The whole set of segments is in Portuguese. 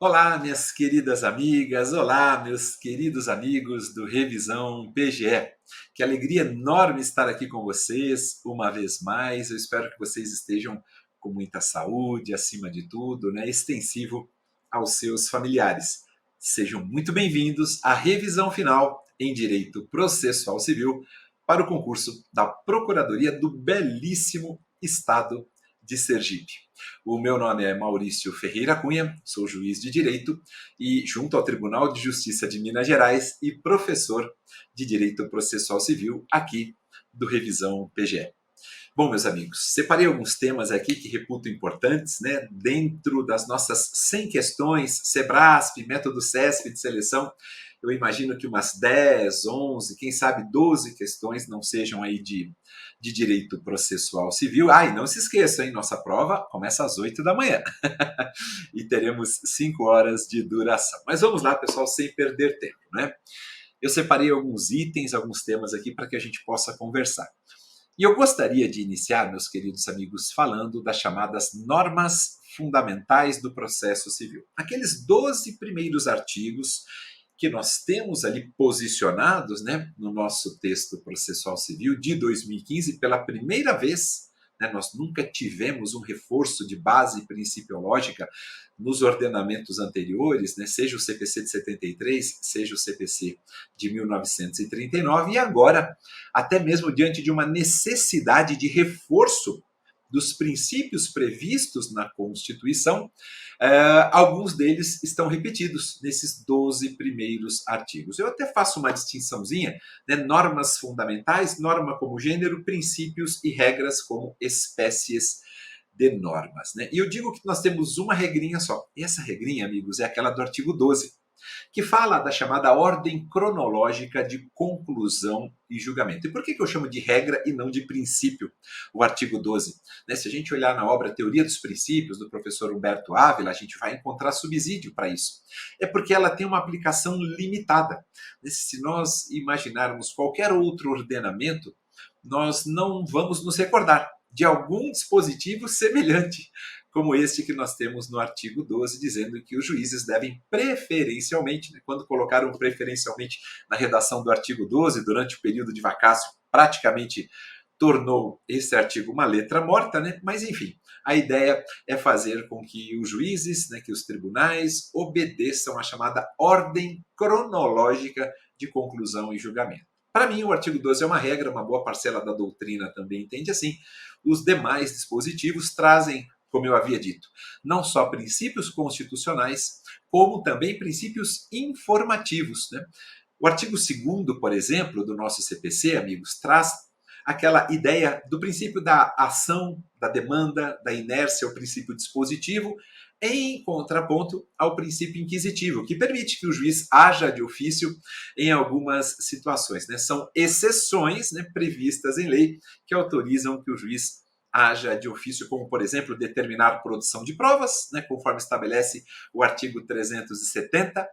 Olá, minhas queridas amigas, olá, meus queridos amigos do Revisão PGE. Que alegria enorme estar aqui com vocês uma vez mais. Eu espero que vocês estejam com muita saúde, acima de tudo, né? Extensivo aos seus familiares. Sejam muito bem-vindos à revisão final em Direito Processual Civil para o concurso da Procuradoria do belíssimo Estado de Sergipe. O meu nome é Maurício Ferreira Cunha, sou juiz de Direito e, junto ao Tribunal de Justiça de Minas Gerais, e professor de Direito Processual Civil aqui do Revisão PGE. Bom, meus amigos, separei alguns temas aqui que reputo importantes, né? Dentro das nossas 100 questões, SEBRASP, método CESP de seleção, eu imagino que umas 10, 11, quem sabe 12 questões não sejam aí de direito processual civil. E não se esqueça, hein? Nossa prova começa às 8 da manhã e teremos 5 horas de duração. Mas vamos lá, pessoal, sem perder tempo, né? Eu separei alguns itens, alguns temas aqui para que a gente possa conversar. E eu gostaria de iniciar, meus queridos amigos, falando das chamadas normas fundamentais do processo civil. Aqueles 12 primeiros artigos que nós temos ali posicionados, né, no nosso texto processual civil de 2015, pela primeira vez, né, nós nunca tivemos um reforço de base principiológica nos ordenamentos anteriores, né, seja o CPC de 73, seja o CPC de 1939, e agora, até mesmo diante de uma necessidade de reforço dos princípios previstos na Constituição, alguns deles estão repetidos nesses 12 primeiros artigos. Eu até faço uma distinçãozinha, né? Normas fundamentais, norma como gênero, princípios e regras como espécies de normas. Né? E eu digo que nós temos uma regrinha só. E essa regrinha, amigos, é aquela do artigo 12, que fala da chamada ordem cronológica de conclusão e julgamento. E por que eu chamo de regra e não de princípio o artigo 12? Né, se a gente olhar na obra Teoria dos Princípios, do professor Humberto Ávila, a gente vai encontrar subsídio para isso. É porque ela tem uma aplicação limitada. Se nós imaginarmos qualquer outro ordenamento, nós não vamos nos recordar de algum dispositivo semelhante como este que nós temos no artigo 12, dizendo que os juízes devem preferencialmente, né, quando colocaram preferencialmente na redação do artigo 12, durante o período de vacácio, praticamente tornou esse artigo uma letra morta, né? Mas enfim, a ideia é fazer com que os juízes, né, que os tribunais obedeçam à chamada ordem cronológica de conclusão e julgamento. Para mim, o artigo 12 é uma regra, uma boa parcela da doutrina também entende assim. Os demais dispositivos trazem, como eu havia dito, não só princípios constitucionais, como também princípios informativos. Né? O artigo 2º, por exemplo, do nosso CPC, amigos, traz aquela ideia do princípio da ação, da demanda, da inércia, o princípio dispositivo, em contraponto ao princípio inquisitivo, que permite que o juiz haja de ofício em algumas situações. Né? São exceções, né, previstas em lei que autorizam que o juiz haja de ofício, como, por exemplo, determinar produção de provas, né, conforme estabelece o artigo 370,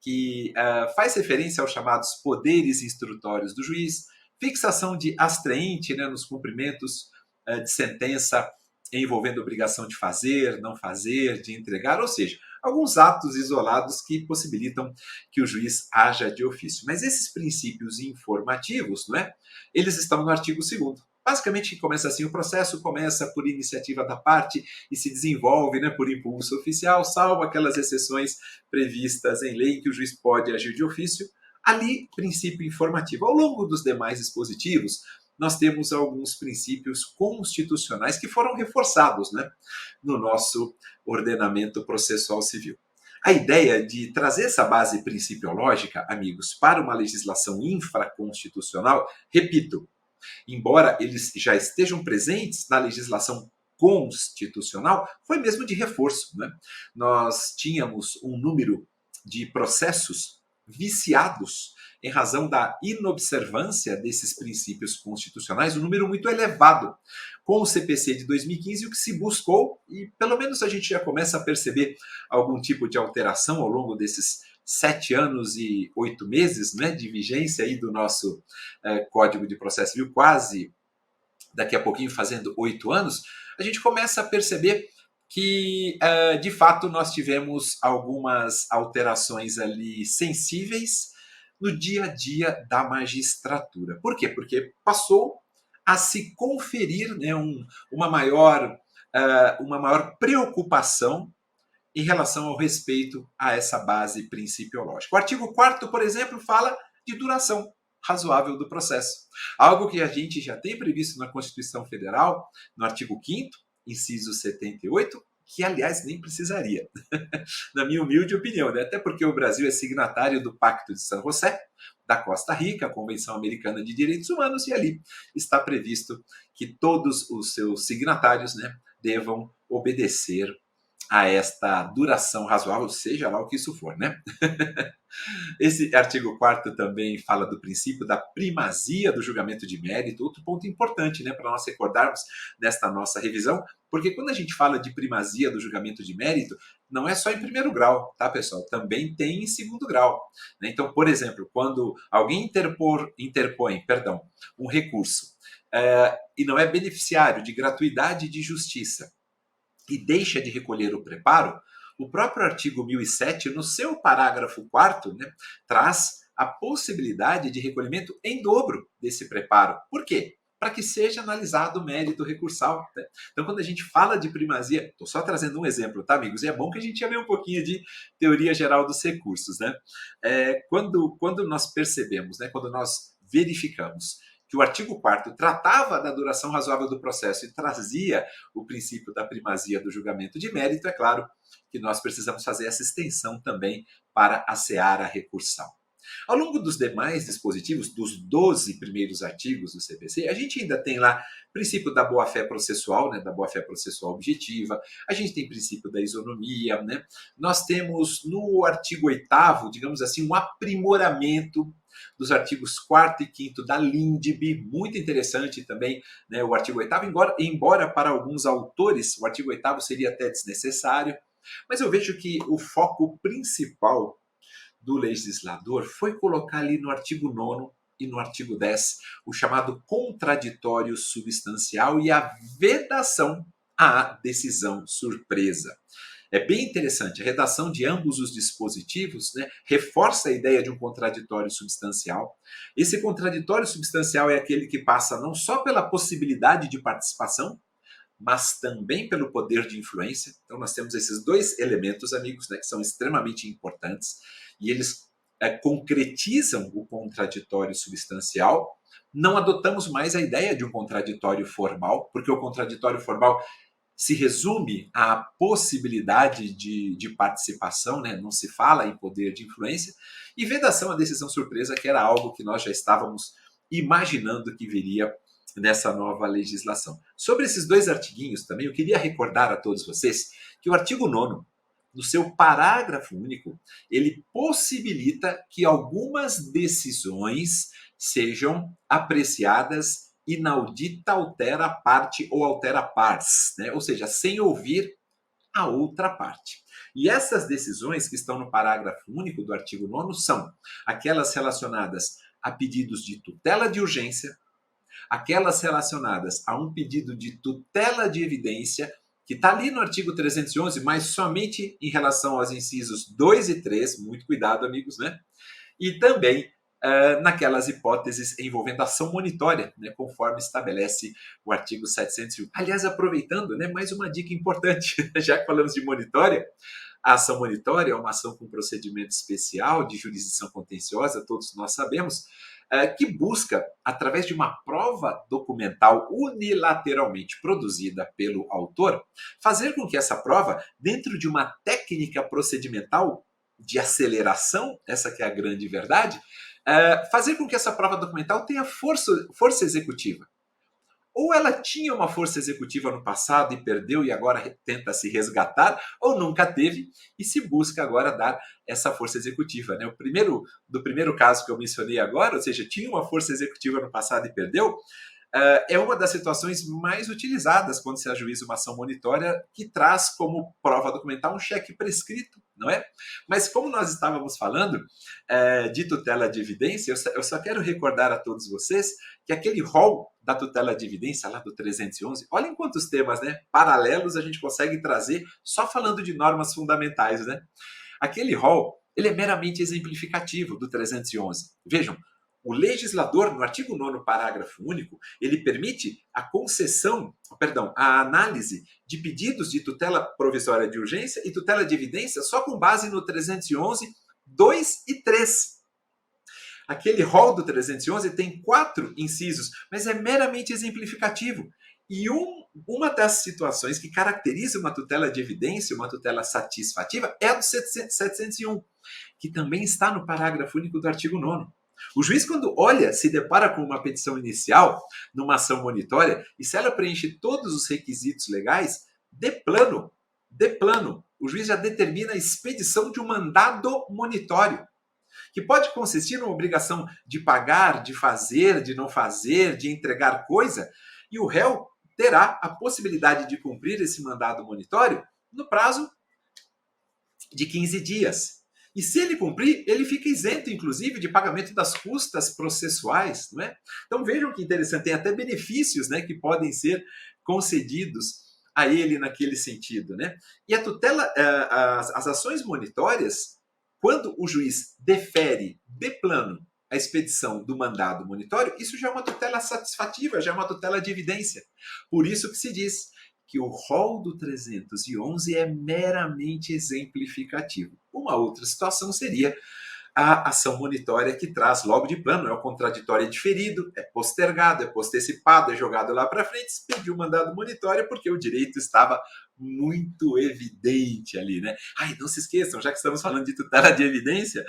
que faz referência aos chamados poderes instrutórios do juiz, fixação de astraente, né, nos cumprimentos de sentença envolvendo obrigação de fazer, não fazer, de entregar, ou seja, alguns atos isolados que possibilitam que o juiz haja de ofício. Mas esses princípios informativos, não é? Eles estão no artigo 2º. Basicamente, começa assim, o processo começa por iniciativa da parte e se desenvolve, né, por impulso oficial, salvo aquelas exceções previstas em lei em que o juiz pode agir de ofício. Ali, princípio informativo. Ao longo dos demais dispositivos, nós temos alguns princípios constitucionais que foram reforçados, né, no nosso ordenamento processual civil. A ideia de trazer essa base principiológica, amigos, para uma legislação infraconstitucional, repito, embora eles já estejam presentes na legislação constitucional, foi mesmo de reforço. Né? Nós tínhamos um número de processos viciados em razão da inobservância desses princípios constitucionais, um número muito elevado. Com o CPC de 2015, o que se buscou, e pelo menos a gente já começa a perceber algum tipo de alteração ao longo desses 7 anos e 8 meses, né, de vigência aí do nosso Código de Processo Civil, quase daqui a pouquinho fazendo 8 anos, a gente começa a perceber que, de fato, nós tivemos algumas alterações ali sensíveis no dia a dia da magistratura. Por quê? Porque passou a se conferir, né, uma maior preocupação em relação ao respeito a essa base principiológica. O artigo 4º, por exemplo, fala de duração razoável do processo. Algo que a gente já tem previsto na Constituição Federal, no artigo 5º, inciso 78, que, aliás, nem precisaria, na minha humilde opinião, né? Até porque o Brasil é signatário do Pacto de San José, da Costa Rica, a Convenção Americana de Direitos Humanos, e ali está previsto que todos os seus signatários, né, devam obedecer a esta duração razoável, seja lá o que isso for, né? Esse artigo 4º também fala do princípio da primazia do julgamento de mérito, outro ponto importante, né, para nós recordarmos nesta nossa revisão, porque quando a gente fala de primazia do julgamento de mérito, não é só em primeiro grau, tá, pessoal? Também tem em segundo grau, né? Então, por exemplo, quando alguém interpõe, um recurso e não é beneficiário de gratuidade de justiça e deixa de recolher o preparo, o próprio artigo 1007, no seu parágrafo 4º, né, traz a possibilidade de recolhimento em dobro desse preparo. Por quê? Para que seja analisado o mérito recursal. Né? Então, quando a gente fala de primazia, estou só trazendo um exemplo, tá, amigos? E é bom que a gente já vê um pouquinho de teoria geral dos recursos. Né? Quando nós percebemos, né, quando nós verificamos que o artigo 4º tratava da duração razoável do processo e trazia o princípio da primazia do julgamento de mérito, é claro que nós precisamos fazer essa extensão também para a seara recursal. Ao longo dos demais dispositivos, dos 12 primeiros artigos do CPC, a gente ainda tem lá princípio da boa-fé processual, né, da boa-fé processual objetiva, a gente tem princípio da isonomia, né? Nós temos no artigo 8º, digamos assim, um aprimoramento dos artigos 4º e 5º da LINDB, muito interessante também, né, o artigo 8º, embora para alguns autores o artigo 8º seria até desnecessário, mas eu vejo que o foco principal do legislador foi colocar ali no artigo 9º e no artigo 10 o chamado contraditório substancial e a vedação à decisão surpresa. É bem interessante, a redação de ambos os dispositivos, né, reforça a ideia de um contraditório substancial. Esse contraditório substancial é aquele que passa não só pela possibilidade de participação, mas também pelo poder de influência. Então, nós temos esses dois elementos, amigos, né, que são extremamente importantes, e eles concretizam o contraditório substancial. Não adotamos mais a ideia de um contraditório formal, porque o contraditório formal se resume à possibilidade de participação, né? Não se fala em poder de influência, e vedação à decisão surpresa, que era algo que nós já estávamos imaginando que viria nessa nova legislação. Sobre esses dois artiguinhos também, eu queria recordar a todos vocês que o artigo 9º, no seu parágrafo único, ele possibilita que algumas decisões sejam apreciadas inaudita altera parte ou altera pars, né? Ou seja, sem ouvir a outra parte. E essas decisões que estão no parágrafo único do artigo 9º são aquelas relacionadas a pedidos de tutela de urgência, aquelas relacionadas a um pedido de tutela de evidência, que está ali no artigo 311, mas somente em relação aos incisos 2 e 3, muito cuidado, amigos, né? E também naquelas hipóteses envolvendo ação monitória, né, conforme estabelece o artigo 701. Aliás, aproveitando, né, mais uma dica importante, já que falamos de monitória, a ação monitória é uma ação com procedimento especial de jurisdição contenciosa, todos nós sabemos, que busca, através de uma prova documental unilateralmente produzida pelo autor, fazer com que essa prova, dentro de uma técnica procedimental de aceleração, essa que é a grande verdade, fazer com que essa prova documental tenha força executiva. Ou ela tinha uma força executiva no passado e perdeu e agora tenta se resgatar, ou nunca teve e se busca agora dar essa força executiva. Né? Do primeiro caso que eu mencionei agora, ou seja, tinha uma força executiva no passado e perdeu, é uma das situações mais utilizadas quando se ajuiza uma ação monitória que traz como prova documental um cheque prescrito, não é? Mas como nós estávamos falando de tutela de evidência, eu só quero recordar a todos vocês que aquele rol da tutela de evidência lá do 311, olhem quantos temas, né, paralelos a gente consegue trazer só falando de normas fundamentais, né? Aquele rol, ele é meramente exemplificativo do 311. Vejam, o legislador, no artigo 9º, parágrafo único, ele permite a concessão, perdão, a análise de pedidos de tutela provisória de urgência e tutela de evidência só com base no 311, 2 e 3. Aquele rol do 311 tem 4 incisos, mas é meramente exemplificativo. E uma das situações que caracteriza uma tutela de evidência, uma tutela satisfativa, é a do 701, que também está no parágrafo único do artigo 9º. O juiz, quando olha, se depara com uma petição inicial, numa ação monitória, e se ela preenche todos os requisitos legais, de plano, o juiz já determina a expedição de um mandado monitório, que pode consistir numa obrigação de pagar, de fazer, de não fazer, de entregar coisa, e o réu terá a possibilidade de cumprir esse mandado monitório no prazo de 15 dias. E se ele cumprir, ele fica isento, inclusive, de pagamento das custas processuais, não é? Então vejam que interessante, tem até benefícios, né, que podem ser concedidos a ele naquele sentido, né? E a tutela, as ações monitórias, quando o juiz defere de plano a expedição do mandado monitório, isso já é uma tutela satisfativa, já é uma tutela de evidência. Por isso que se diz que o rol do 311 é meramente exemplificativo. Uma outra situação seria a ação monitória que traz logo de plano, é o contraditório diferido, é postergado, é postecipado, é jogado lá para frente, se pediu o mandado monitório porque o direito estava muito evidente ali, né? Ai, não se esqueçam, já que estamos falando de tutela de evidência,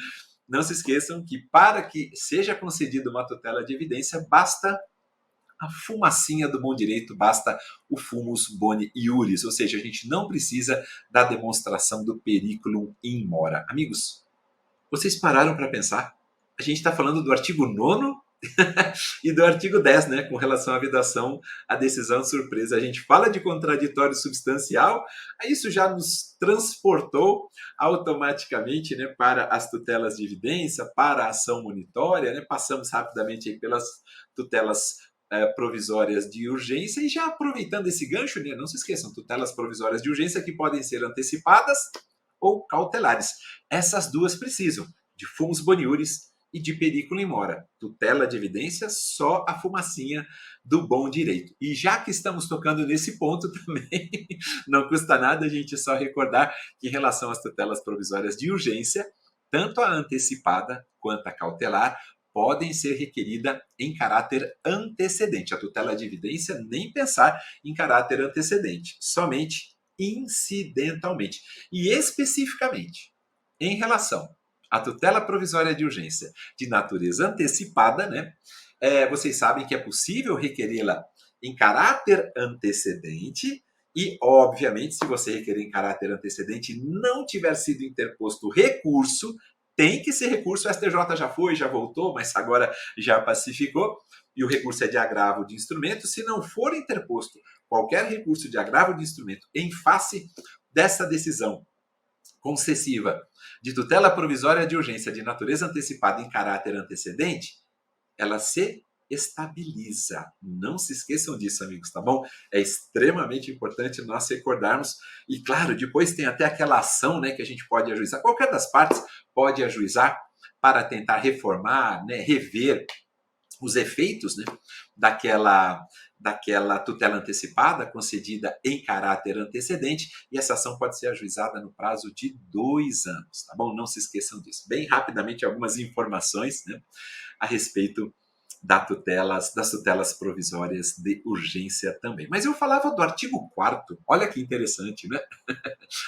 não se esqueçam que para que seja concedida uma tutela de evidência, basta a fumacinha do bom direito, basta o fumus boni iuris, ou seja, a gente não precisa da demonstração do periculum in mora. Amigos, vocês pararam para pensar? A gente está falando do artigo 9º e do artigo 10, né, com relação à vedação, à decisão surpresa. A gente fala de contraditório substancial, aí isso já nos transportou automaticamente, né, para as tutelas de evidência, para a ação monitória, né, passamos rapidamente aí pelas tutelas provisórias de urgência e já aproveitando esse gancho, né, não se esqueçam, tutelas provisórias de urgência que podem ser antecipadas ou cautelares. Essas duas precisam de fumus boni iuris e de periculum in mora. Tutela de evidência, só a fumacinha do bom direito. E já que estamos tocando nesse ponto também, não custa nada a gente só recordar que em relação às tutelas provisórias de urgência, tanto a antecipada quanto a cautelar podem ser requeridas em caráter antecedente. A tutela de evidência, nem pensar em caráter antecedente, somente incidentalmente. E especificamente, em relação à tutela provisória de urgência de natureza antecipada, né, vocês sabem que é possível requerê-la em caráter antecedente e, obviamente, se você requerer em caráter antecedente e não tiver sido interposto recurso, tem que ser recurso, o STJ já foi, já voltou, mas agora já pacificou, e o recurso é de agravo de instrumento. Se não for interposto qualquer recurso de agravo de instrumento em face dessa decisão concessiva de tutela provisória de urgência de natureza antecipada em caráter antecedente, ela se estabiliza. Não se esqueçam disso, amigos, tá bom? É extremamente importante nós recordarmos. E, claro, depois tem até aquela ação, né, que a gente pode ajuizar. Qualquer das partes pode ajuizar para tentar reformar, né, rever os efeitos, né, daquela tutela antecipada concedida em caráter antecedente, e essa ação pode ser ajuizada no prazo de 2 anos, tá bom? Não se esqueçam disso. Bem rapidamente, algumas informações, né, a respeito das tutelas provisórias de urgência também. Mas eu falava do artigo 4º, olha que interessante, né?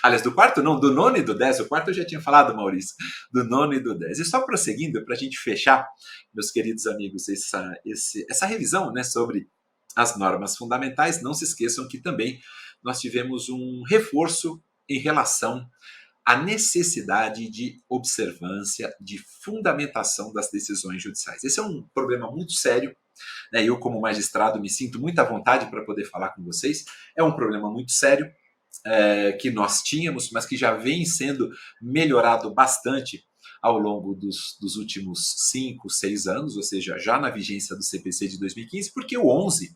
Aliás, do 4º não, do 9º e do 10, o 4º eu já tinha falado, Maurício, do 9º e do 10. E só prosseguindo, para a gente fechar, meus queridos amigos, essa revisão, né, sobre as normas fundamentais, não se esqueçam que também nós tivemos um reforço em relação a necessidade de observância, de fundamentação das decisões judiciais. Esse é um problema muito sério, né? Eu, como magistrado, me sinto muito à vontade para poder falar com vocês. É um problema muito sério que nós tínhamos, mas que já vem sendo melhorado bastante ao longo dos últimos 5, 6 anos, ou seja, já na vigência do CPC de 2015, porque o 11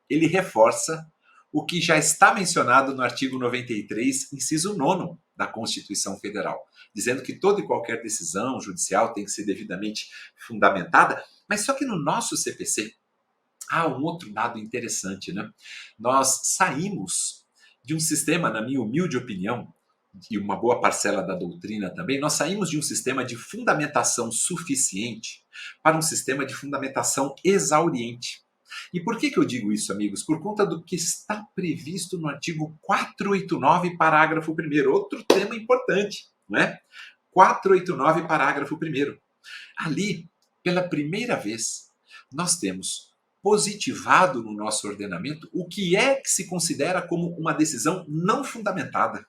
ele reforça o que já está mencionado no artigo 93, inciso 9 da Constituição Federal, dizendo que toda e qualquer decisão judicial tem que ser devidamente fundamentada, mas só que no nosso CPC há um outro dado interessante, né? Nós saímos de um sistema, na minha humilde opinião, e uma boa parcela da doutrina também, nós saímos de um sistema de fundamentação suficiente para um sistema de fundamentação exauriente. E por que eu digo isso, amigos? Por conta do que está previsto no artigo 489, parágrafo 1º. Outro tema importante, não é? 489, parágrafo 1º. Ali, pela primeira vez, nós temos positivado no nosso ordenamento o que é que se considera como uma decisão não fundamentada.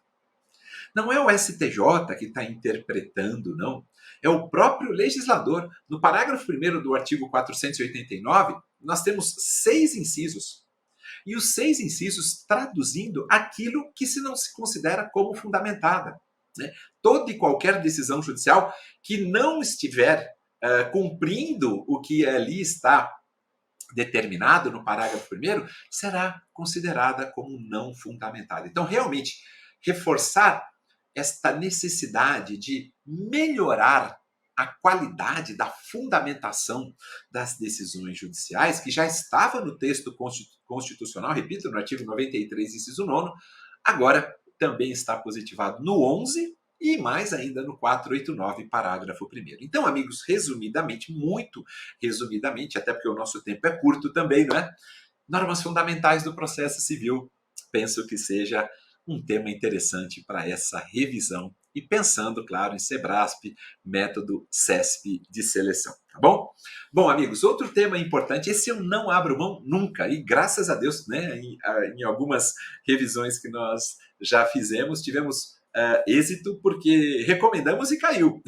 Não é o STJ que está interpretando, não. É o próprio legislador. No parágrafo 1º do artigo 489, nós temos 6 incisos. E os 6 incisos traduzindo aquilo que se não se considera como fundamentada. Né? Toda e qualquer decisão judicial que não estiver cumprindo o que ali está determinado no parágrafo 1º será considerada como não fundamentada. Então, realmente, reforçar esta necessidade de melhorar a qualidade da fundamentação das decisões judiciais, que já estava no texto constitucional, repito, no artigo 93, inciso 9, agora também está positivado no 11 e mais ainda no 489, parágrafo 1º. Então, amigos, resumidamente, muito resumidamente, até porque o nosso tempo é curto também, não é? Normas fundamentais do processo civil, penso que seja um tema interessante para essa revisão e pensando, claro, em SEBRASP, método CESP de seleção, tá bom? Bom, amigos, outro tema importante, esse eu não abro mão nunca, e graças a Deus, né, em algumas revisões que nós já fizemos, tivemos êxito porque recomendamos e caiu.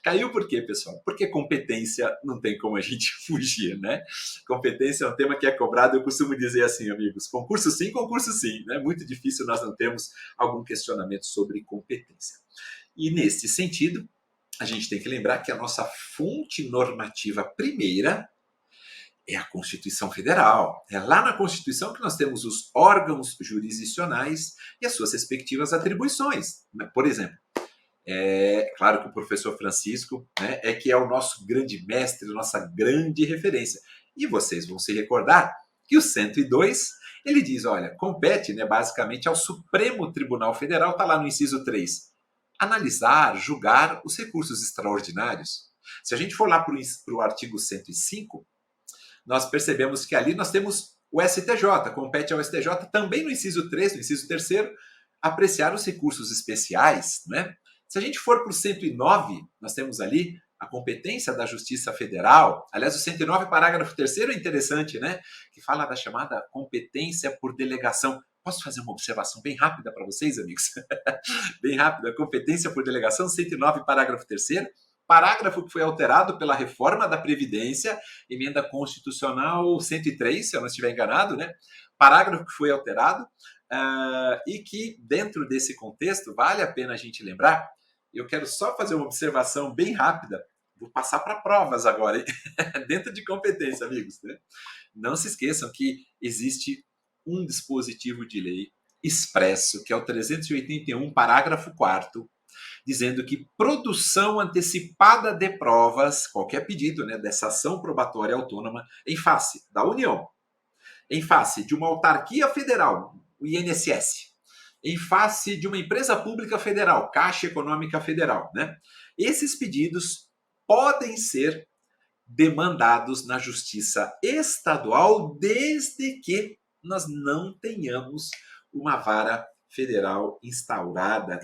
Caiu por quê, pessoal? Porque competência não tem como a gente fugir, né? Competência é um tema que é cobrado, eu costumo dizer assim, amigos, concurso sim, né? Muito difícil nós não termos algum questionamento sobre competência. E nesse sentido, a gente tem que lembrar que a nossa fonte normativa primeira é a Constituição Federal. É lá na Constituição que nós temos os órgãos jurisdicionais e as suas respectivas atribuições. Por exemplo, é claro que o professor Francisco, né, é que é o nosso grande mestre, nossa grande referência. E vocês vão se recordar que o 102, ele diz, olha, compete, né, basicamente ao Supremo Tribunal Federal, está lá no inciso 3, analisar, julgar os recursos extraordinários. Se a gente for lá para o artigo 105, nós percebemos que ali nós temos o STJ, compete ao STJ também no inciso 3, no inciso 3º, apreciar os recursos especiais, né? Se a gente for para o 109, nós temos ali a competência da Justiça Federal. Aliás, o 109, parágrafo 3º é interessante, né? Que fala da chamada competência por delegação. Posso fazer uma observação bem rápida para vocês, amigos? Bem rápida. Competência por delegação, 109, parágrafo 3º. Parágrafo que foi alterado pela reforma da Previdência, emenda constitucional 103, se eu não estiver enganado, né? Parágrafo que foi alterado e que, dentro desse contexto, vale a pena a gente lembrar. Eu quero só fazer uma observação bem rápida. Vou passar para provas agora, hein? Dentro de competência, amigos. Né? Não se esqueçam que existe um dispositivo de lei expresso, que é o 381, parágrafo 4º, dizendo que produção antecipada de provas, qualquer pedido, né, dessa ação probatória autônoma, em face da União, em face de uma autarquia federal, o INSS, em face de uma empresa pública federal, Caixa Econômica Federal, né? Esses pedidos podem ser demandados na Justiça Estadual desde que nós não tenhamos uma vara federal instalada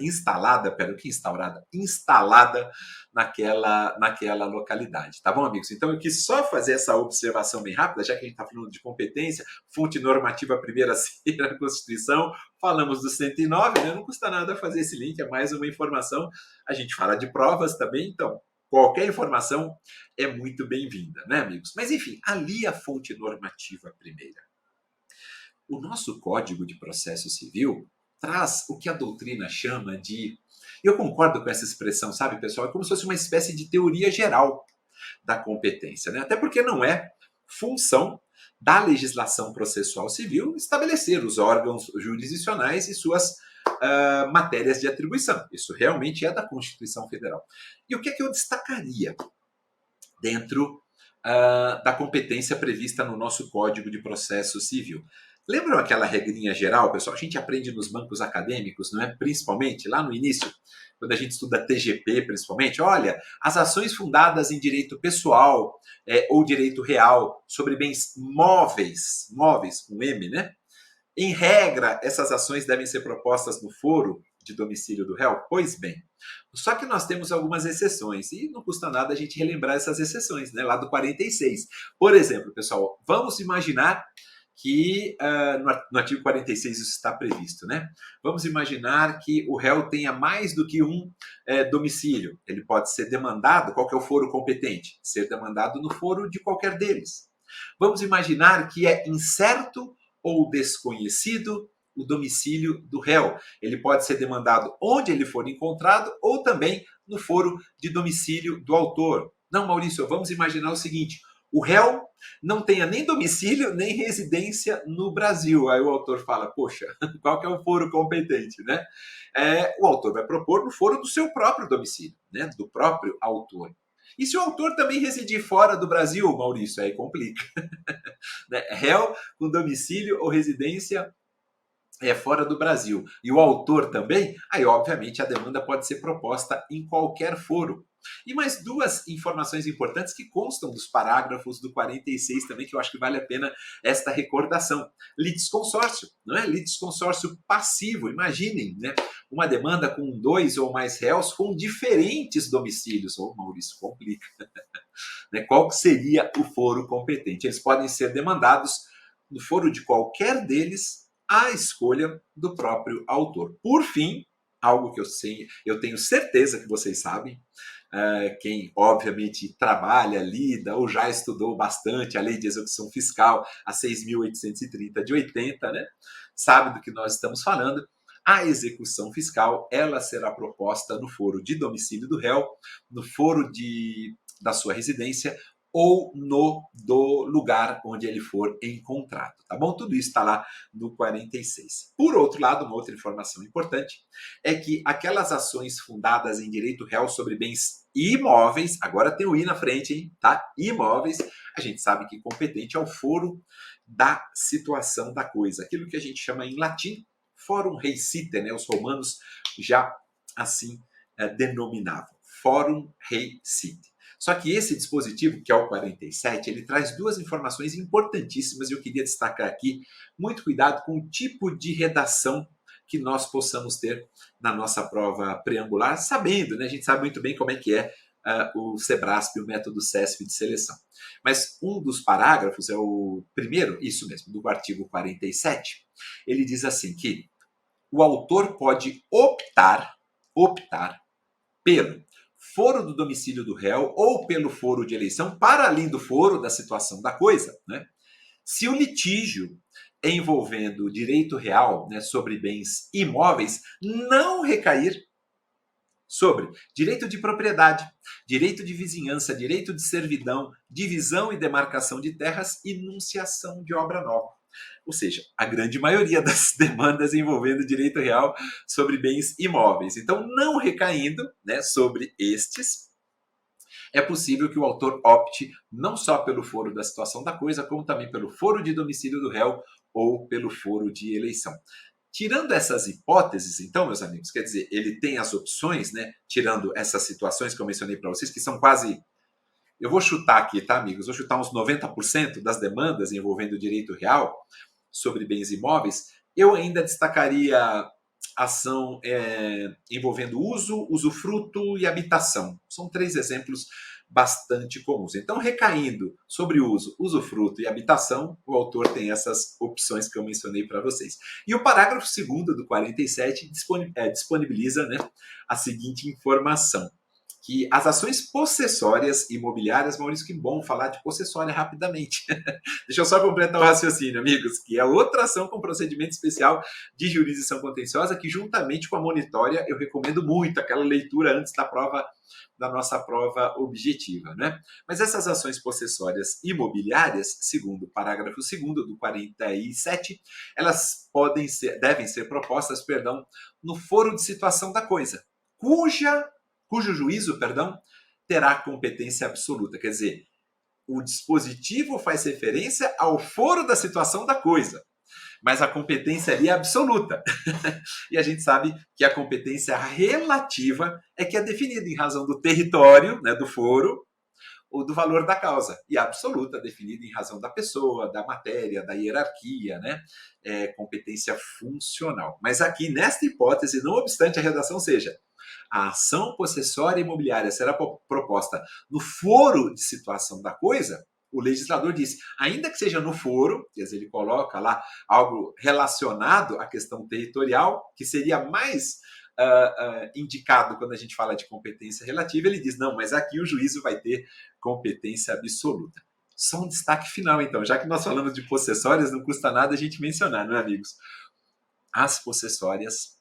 naquela localidade, tá bom, amigos? Então eu quis só fazer essa observação bem rápida, já que a gente está falando de competência, fonte normativa primeira a ser a Constituição, falamos do 109, né? Não custa nada fazer esse link, é mais uma informação, a gente fala de provas também, então qualquer informação é muito bem-vinda, né, amigos? Mas enfim, ali a fonte normativa primeira. O nosso Código de Processo Civil, traz o que a doutrina chama de... Eu concordo com essa expressão, sabe, pessoal? É como se fosse uma espécie de teoria geral da competência, né? Até porque não é função da legislação processual civil estabelecer os órgãos jurisdicionais e suas matérias de atribuição. Isso realmente é da Constituição Federal. E o que é que eu destacaria dentro da competência prevista no nosso Código de Processo Civil? Lembram aquela regrinha geral, pessoal? A gente aprende nos bancos acadêmicos, não é? Principalmente lá no início, quando a gente estuda TGP, principalmente. Olha, as ações fundadas em direito pessoal ou direito real sobre bens móveis com M, né? Em regra, essas ações devem ser propostas no foro de domicílio do réu? Pois bem, só que nós temos algumas exceções, e não custa nada a gente relembrar essas exceções, né? Lá do 46. Por exemplo, pessoal, vamos imaginar que no artigo 46 isso está previsto, né? Vamos imaginar que o réu tenha mais do que um domicílio. Ele pode ser demandado, qual que é o foro competente? Ser demandado no foro de qualquer deles. Vamos imaginar que é incerto ou desconhecido o domicílio do réu. Ele pode ser demandado onde ele for encontrado ou também no foro de domicílio do autor. Não, Maurício, vamos imaginar o seguinte: o réu não tenha nem domicílio nem residência no Brasil. Aí o autor fala, poxa, qual que é o foro competente, né? O autor vai propor no foro do seu próprio domicílio, né? Do próprio autor. E se o autor também residir fora do Brasil, Maurício, aí complica. Né? Réu com domicílio ou residência fora do Brasil. E o autor também, aí obviamente a demanda pode ser proposta em qualquer foro. E mais duas informações importantes que constam dos parágrafos do 46 também, que eu acho que vale a pena esta recordação. Litisconsórcio, não é? Litisconsórcio passivo, imaginem, né? Uma demanda com 2 ou mais réus com diferentes domicílios. Ô, Maurício, complica. Né? Qual seria o foro competente? Eles podem ser demandados no foro de qualquer deles, à escolha do próprio autor. Por fim, algo que eu tenho certeza que vocês sabem, quem obviamente trabalha, lida ou já estudou bastante a Lei de Execução Fiscal, a 6.830 de 80, né? Sabe do que nós estamos falando. A execução fiscal, ela será proposta no foro de domicílio do réu, no foro da sua residência ou do lugar onde ele for encontrado, tá bom? Tudo isso está lá no 46. Por outro lado, uma outra informação importante é que aquelas ações fundadas em direito real sobre bens imóveis, agora tem o I na frente, hein? Tá? Imóveis, a gente sabe que competente é o foro da situação da coisa, aquilo que a gente chama em latim Forum Rei Sitter, né? Os romanos já assim denominavam, Forum Rei Sitter. Só que esse dispositivo, que é o 47, ele traz duas informações importantíssimas e eu queria destacar aqui. Muito cuidado com o tipo de redação que nós possamos ter na nossa prova preambular, sabendo, né? A gente sabe muito bem como é que é o SEBRASP, o método CESP de seleção. Mas um dos parágrafos é o primeiro, isso mesmo, do artigo 47. Ele diz assim que o autor pode optar pelo foro do domicílio do réu ou pelo foro de eleição, para além do foro da situação da coisa, né? Se o litígio envolvendo direito real, né, sobre bens imóveis não recair sobre direito de propriedade, direito de vizinhança, direito de servidão, divisão e demarcação de terras e enunciação de obra nova. Ou seja, a grande maioria das demandas envolvendo direito real sobre bens imóveis. Então, não recaindo, né, sobre estes, é possível que o autor opte não só pelo foro da situação da coisa, como também pelo foro de domicílio do réu ou pelo foro de eleição. Tirando essas hipóteses, então, meus amigos, quer dizer, ele tem as opções, né? Tirando essas situações que eu mencionei para vocês, que são quase... Eu vou chutar aqui, tá, amigos? Vou chutar uns 90% das demandas envolvendo direito real sobre bens imóveis. Eu ainda destacaria ação envolvendo uso, usufruto e habitação. São 3 exemplos bastante comuns. Então, recaindo sobre uso, usufruto e habitação, o autor tem essas opções que eu mencionei para vocês. E o parágrafo 2º do 47 disponibiliza, né, a seguinte informação, que as ações possessórias imobiliárias, Maurício, que bom falar de possessória rapidamente. Deixa eu só completar o raciocínio, amigos, que é outra ação com procedimento especial de jurisdição contenciosa, que juntamente com a monitória eu recomendo muito, aquela leitura antes da prova, da nossa prova objetiva, né? Mas essas ações possessórias imobiliárias, segundo o parágrafo 2º do 47, elas devem ser propostas, no foro de situação da coisa, cujo juízo, terá competência absoluta. Quer dizer, o dispositivo faz referência ao foro da situação da coisa, mas a competência ali é absoluta. E a gente sabe que a competência relativa é que é definida em razão do território, né, do foro, ou do valor da causa, e a absoluta definida em razão da pessoa, da matéria, da hierarquia, né? Competência funcional. Mas aqui, nesta hipótese, não obstante a redação seja, a ação possessória imobiliária será proposta no foro de situação da coisa, o legislador diz, ainda que seja no foro, quer dizer, ele coloca lá algo relacionado à questão territorial, que seria mais indicado quando a gente fala de competência relativa, ele diz, não, mas aqui o juízo vai ter competência absoluta. Só um destaque final, então, já que nós falamos de possessórias, não custa nada a gente mencionar, não é, amigos? As possessórias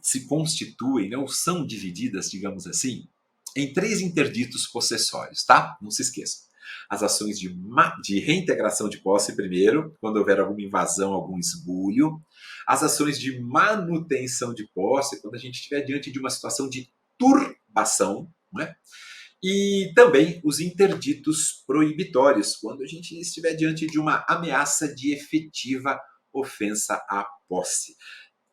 se constituem, ou são divididas, digamos assim, em 3 interditos possessórios, tá? Não se esqueçam. As ações de reintegração de posse, primeiro, quando houver alguma invasão, algum esbulho. As ações de manutenção de posse, quando a gente estiver diante de uma situação de turbação, né? E também os interditos proibitórios, quando a gente estiver diante de uma ameaça de efetiva ofensa à posse.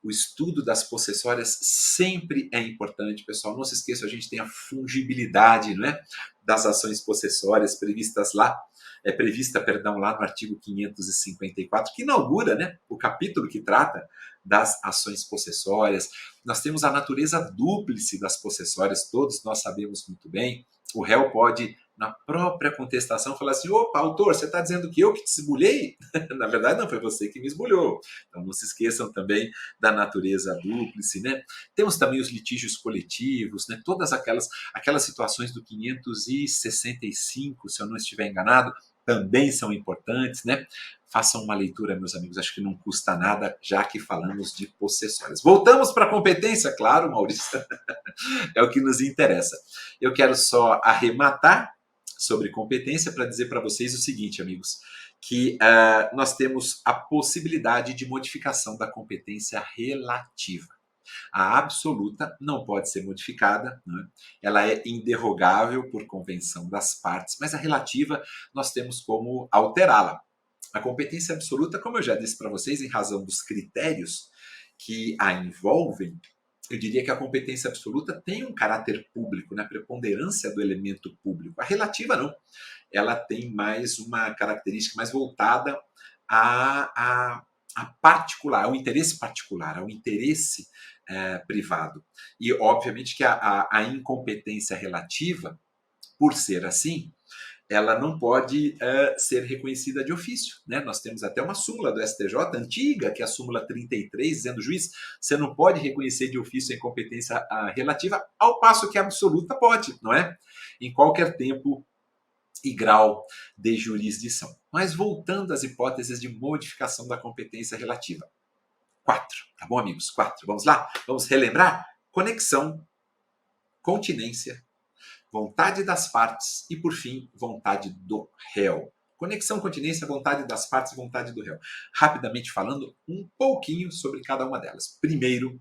O estudo das possessórias sempre é importante, pessoal. Não se esqueça, a gente tem a fungibilidade, né, das ações possessórias prevista lá no artigo 554, que inaugura, né, o capítulo que trata das ações possessórias. Nós temos a natureza dúplice das possessórias, todos nós sabemos muito bem. O réu pode, na própria contestação, falar assim, opa, autor, você está dizendo que eu que te esbulhei? Na verdade, não, foi você que me esbulhou. Então, não se esqueçam também da natureza dúplice, né? Temos também os litígios coletivos, né? Todas aquelas situações do 565, se eu não estiver enganado, também são importantes, né? Façam uma leitura, meus amigos, acho que não custa nada, já que falamos de possessórias. Voltamos para a competência, claro, Maurício, é o que nos interessa. Eu quero só arrematar sobre competência para dizer para vocês o seguinte, amigos, que nós temos a possibilidade de modificação da competência relativa. A absoluta não pode ser modificada, né? Ela é inderrogável por convenção das partes, mas a relativa nós temos como alterá-la. A competência absoluta, como eu já disse para vocês, em razão dos critérios que a envolvem, eu diria que a competência absoluta tem um caráter público, né? A preponderância do elemento público. A relativa não. Ela tem mais uma característica mais voltada a particular, ao interesse particular, ao interesse privado. E, obviamente, que a incompetência relativa, por ser assim, ela não pode ser reconhecida de ofício, né? Nós temos até uma súmula do STJ antiga, que é a súmula 33, dizendo, juiz, você não pode reconhecer de ofício a incompetência relativa, ao passo que a absoluta pode, não é? Em qualquer tempo e grau de jurisdição. Mas voltando às hipóteses de modificação da competência relativa. 4, tá bom, amigos? 4. Vamos lá? Vamos relembrar? Conexão, continência, vontade das partes e, por fim, vontade do réu. Conexão, continência, vontade das partes e vontade do réu. Rapidamente falando, um pouquinho sobre cada uma delas. Primeiro,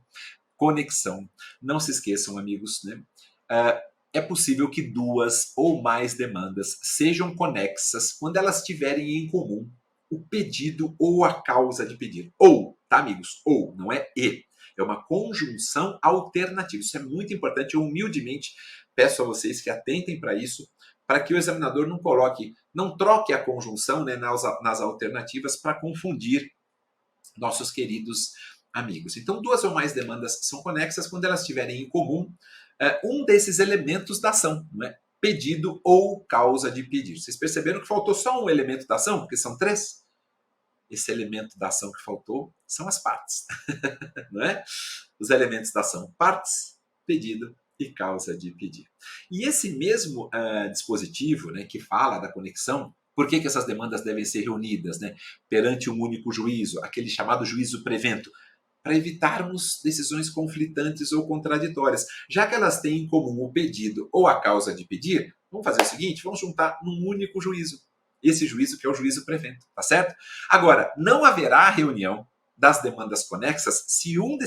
conexão. Não se esqueçam, amigos, né? É possível que 2 ou mais demandas sejam conexas quando elas tiverem em comum o pedido ou a causa de pedir. Ou, tá, amigos? Ou, não é e. É uma conjunção alternativa. Isso é muito importante. Eu humildemente peço a vocês que atentem para isso, para que o examinador não troque a conjunção, né, nas alternativas para confundir nossos queridos amigos. Então, 2 ou mais demandas são conexas quando elas tiverem em comum um desses elementos da ação, não é? Pedido ou causa de pedir. Vocês perceberam que faltou só um elemento da ação, porque são 3? Esse elemento da ação que faltou são as partes, não é? Os elementos da ação, partes, pedido e causa de pedir. E esse mesmo dispositivo, né, que fala da conexão, por que essas demandas devem ser reunidas, né, perante um único juízo, aquele chamado juízo prevento, para evitarmos decisões conflitantes ou contraditórias. Já que elas têm em comum o pedido ou a causa de pedir, vamos fazer o seguinte, vamos juntar num único juízo. Esse juízo que é o juízo prevento, tá certo? Agora, não haverá reunião das demandas conexas se um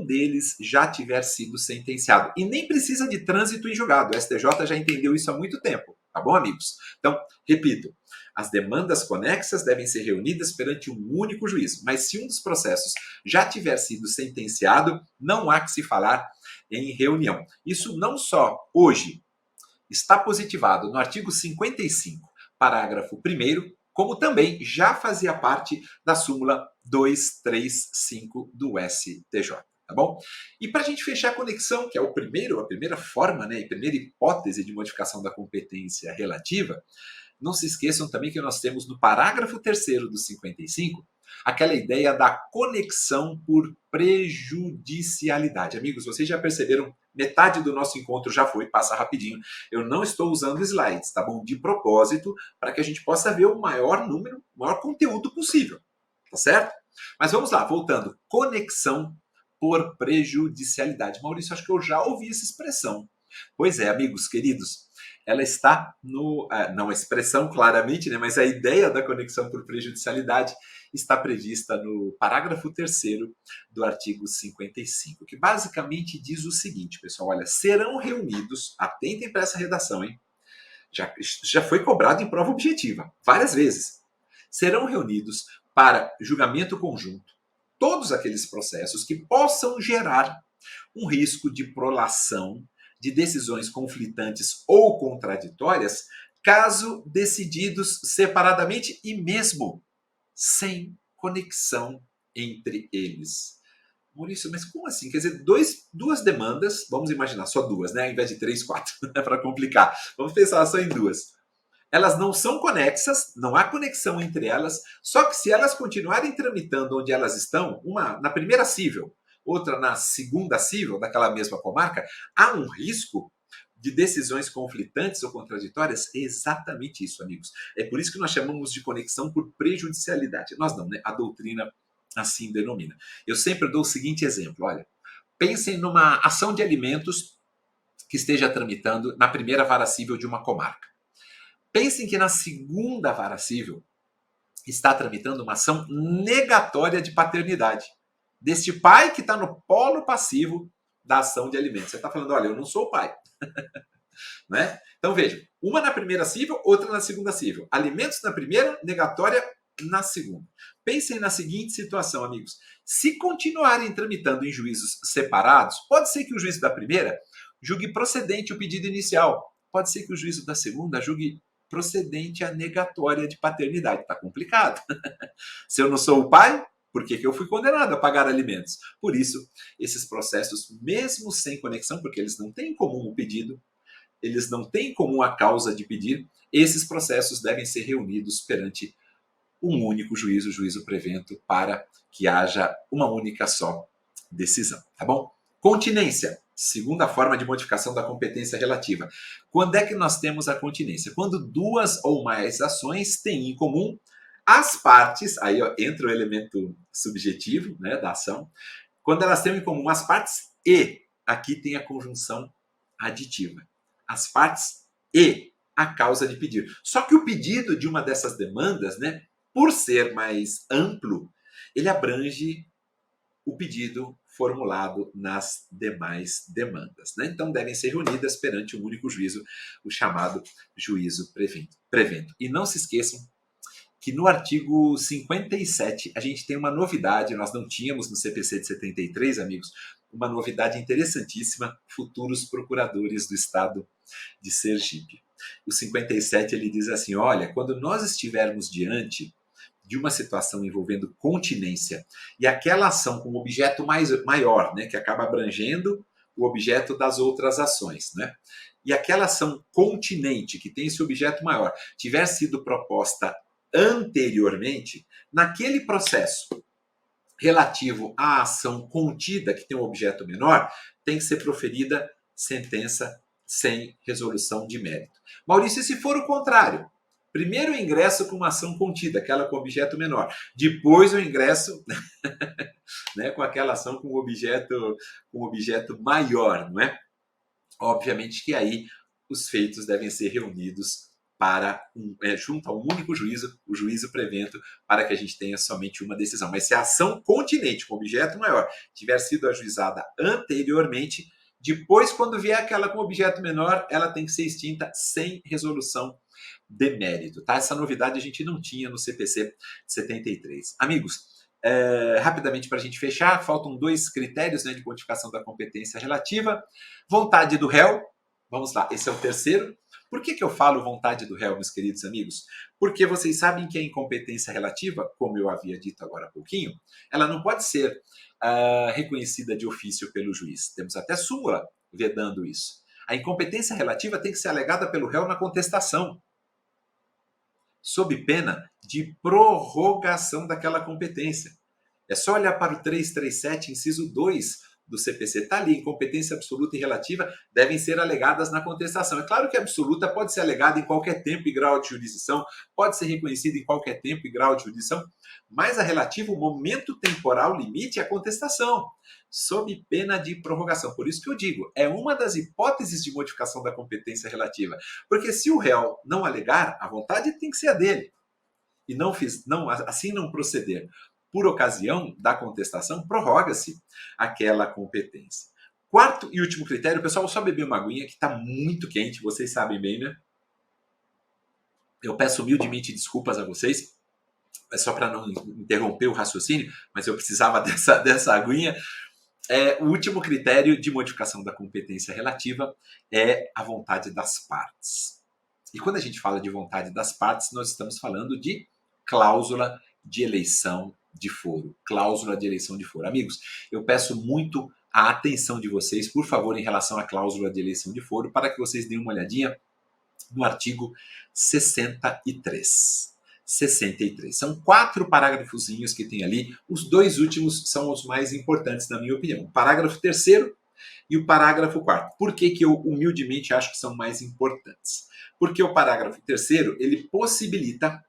deles já tiver sido sentenciado. E nem precisa de trânsito em julgado. O STJ já entendeu isso há muito tempo. Tá bom, amigos? Então, repito, as demandas conexas devem ser reunidas perante um único juízo. Mas se um dos processos já tiver sido sentenciado, não há que se falar em reunião. Isso não só hoje está positivado no artigo 55, parágrafo 1º, como também já fazia parte da súmula 235 do STJ, tá bom? E para a gente fechar a conexão, que é a primeira forma, né, a primeira hipótese de modificação da competência relativa, não se esqueçam também que nós temos no parágrafo 3º do 55 aquela ideia da conexão por prejudicialidade. Amigos, vocês já perceberam, metade do nosso encontro já foi, passa rapidinho. Eu não estou usando slides, tá bom? De propósito, para que a gente possa ver o maior número, o maior conteúdo possível, tá certo? Mas vamos lá, voltando. Conexão por prejudicialidade. Maurício, acho que eu já ouvi essa expressão. Pois é, amigos queridos, ela está no, não a expressão claramente, né, mas a ideia da conexão por prejudicialidade está prevista no parágrafo 3º do artigo 55, que basicamente diz o seguinte, pessoal, olha, serão reunidos, atentem para essa redação, hein? Já foi cobrado em prova objetiva, várias vezes. Serão reunidos para julgamento conjunto todos aqueles processos que possam gerar um risco de prolação de decisões conflitantes ou contraditórias, caso decididos separadamente e mesmo sem conexão entre eles. Maurício, mas como assim? Quer dizer, duas demandas, vamos imaginar só duas, né? Ao invés de 3, 4, para complicar. Vamos pensar só em duas. Elas não são conexas, não há conexão entre elas, só que se elas continuarem tramitando onde elas estão, uma na primeira cível, outra na segunda cível daquela mesma comarca, há um risco de decisões conflitantes ou contraditórias? É exatamente isso, amigos. É por isso que nós chamamos de conexão por prejudicialidade. Nós não, né? A doutrina assim denomina. Eu sempre dou o seguinte exemplo, olha, pensem numa ação de alimentos que esteja tramitando na primeira vara cível de uma comarca. Pensem que na segunda vara cível está tramitando uma ação negatória de paternidade deste pai que está no polo passivo da ação de alimentos. Você está falando, olha, eu não sou o pai. Né? Então vejam, uma na primeira cível, outra na segunda cível. Alimentos na primeira, negatória na segunda. Pensem na seguinte situação, amigos. Se continuarem tramitando em juízos separados, pode ser que o juízo da primeira julgue procedente o pedido inicial. Pode ser que o juízo da segunda julgue procedente a negatória de paternidade. Está complicado. Se eu não sou o pai, por que eu fui condenado a pagar alimentos? Por isso, esses processos, mesmo sem conexão, porque eles não têm em comum o pedido, eles não têm em comum a causa de pedir, esses processos devem ser reunidos perante um único juízo, o juízo prevento, para que haja uma única só decisão, tá bom? Continência, segunda forma de modificação da competência relativa. Quando é que nós temos a continência? Quando duas ou mais ações têm em comum as partes, aí ó, entra o elemento subjetivo, né, da ação, quando elas têm em comum as partes e, aqui tem a conjunção aditiva, as partes e a causa de pedir. Só que o pedido de uma dessas demandas, né, por ser mais amplo, ele abrange o pedido formulado nas demais demandas, né? Então devem ser reunidas perante um único juízo, o chamado juízo prevento. E não se esqueçam que no artigo 57 a gente tem uma novidade, nós não tínhamos no CPC de 73, amigos, uma novidade interessantíssima, futuros procuradores do Estado de Sergipe. O 57 ele diz assim, olha, quando nós estivermos diante de uma situação envolvendo continência e aquela ação com objeto maior, né, que acaba abrangendo o objeto das outras ações, né, e aquela ação continente, que tem esse objeto maior, tiver sido proposta anteriormente, naquele processo relativo à ação contida, que tem um objeto menor, tem que ser proferida sentença sem resolução de mérito. Maurício, e se for o contrário? Primeiro eu ingresso com uma ação contida, aquela com objeto menor. Depois eu ingresso né, com aquela ação com objeto maior, não é? Obviamente que aí os feitos devem ser reunidos para junto a um único juízo, o juízo prevento, para que a gente tenha somente uma decisão. Mas se a ação continente com objeto maior tiver sido ajuizada anteriormente, depois, quando vier aquela com objeto menor, ela tem que ser extinta sem resolução de mérito. Tá? Essa novidade a gente não tinha no CPC 73. Amigos, rapidamente para a gente fechar, faltam 2 critérios, né, de quantificação da competência relativa. Vontade do réu, vamos lá, esse é o terceiro. Por que eu falo vontade do réu, meus queridos amigos? Porque vocês sabem que a incompetência relativa, como eu havia dito agora há pouquinho, ela não pode ser reconhecida de ofício pelo juiz. Temos até súmula vedando isso. A incompetência relativa tem que ser alegada pelo réu na contestação, sob pena de prorrogação daquela competência. É só olhar para o 337, inciso 2 do CPC. Está ali, incompetência absoluta e relativa devem ser alegadas na contestação. É claro que a absoluta pode ser alegada em qualquer tempo e grau de jurisdição, pode ser reconhecida em qualquer tempo e grau de jurisdição, mas a relativa, o momento temporal limite é a contestação, sob pena de prorrogação. Por isso que eu digo, é uma das hipóteses de modificação da competência relativa. Porque se o réu não alegar, a vontade tem que ser a dele. E assim não proceder por ocasião da contestação, prorroga-se aquela competência. Quarto e último critério, pessoal, só beber uma aguinha que está muito quente, vocês sabem bem, né? Eu peço humildemente desculpas a vocês, é só para não interromper o raciocínio, mas eu precisava dessa aguinha. O último critério de modificação da competência relativa é a vontade das partes. E quando a gente fala de vontade das partes, nós estamos falando de cláusula de eleição de foro. Cláusula de eleição de foro. Amigos, eu peço muito a atenção de vocês, por favor, em relação à cláusula de eleição de foro, para que vocês deem uma olhadinha no artigo 63. 63. São 4 parágrafozinhos que tem ali. Os 2 últimos são os mais importantes, na minha opinião. O parágrafo 3º e o parágrafo 4º. Por que eu humildemente acho que são mais importantes? Porque o parágrafo 3º, ele possibilita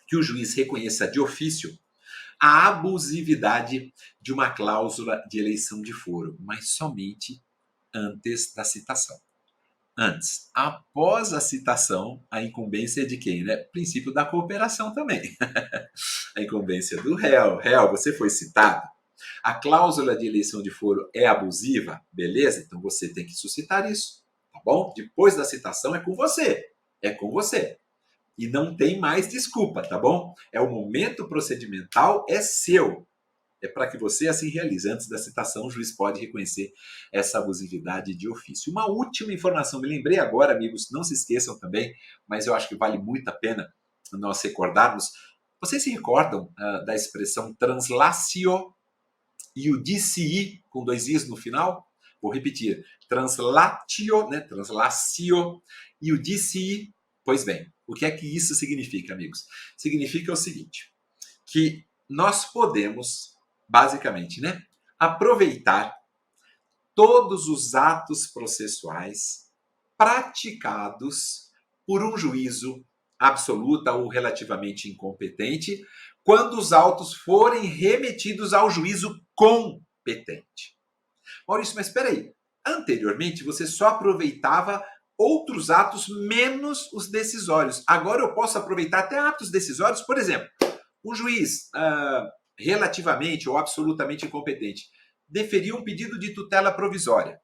que o juiz reconheça de ofício a abusividade de uma cláusula de eleição de foro, mas somente antes da citação. Antes. Após a citação, a incumbência é de quem? Né? Princípio da cooperação também. A incumbência do réu. Réu, você foi citado. A cláusula de eleição de foro é abusiva? Beleza? Então você tem que suscitar isso. Tá bom? Depois da citação é com você. É com você. E não tem mais desculpa, tá bom? É o momento procedimental, é seu. É para que você assim realize. Antes da citação, o juiz pode reconhecer essa abusividade de ofício. Uma última informação, me lembrei agora, amigos, não se esqueçam também, mas eu acho que vale muito a pena nós recordarmos. Vocês se recordam da expressão translatio iudici, com 2 i's no final? Vou repetir. Translatio, né? Translatio iudici. Pois bem, o que é que isso significa, amigos? Significa o seguinte, que nós podemos, basicamente, né, aproveitar todos os atos processuais praticados por um juízo absoluta ou relativamente incompetente, quando os autos forem remetidos ao juízo competente. Maurício, mas espera aí. Anteriormente, você só aproveitava outros atos menos os decisórios. Agora eu posso aproveitar até atos decisórios. Por exemplo, um juiz relativamente ou absolutamente incompetente deferiu um pedido de tutela provisória.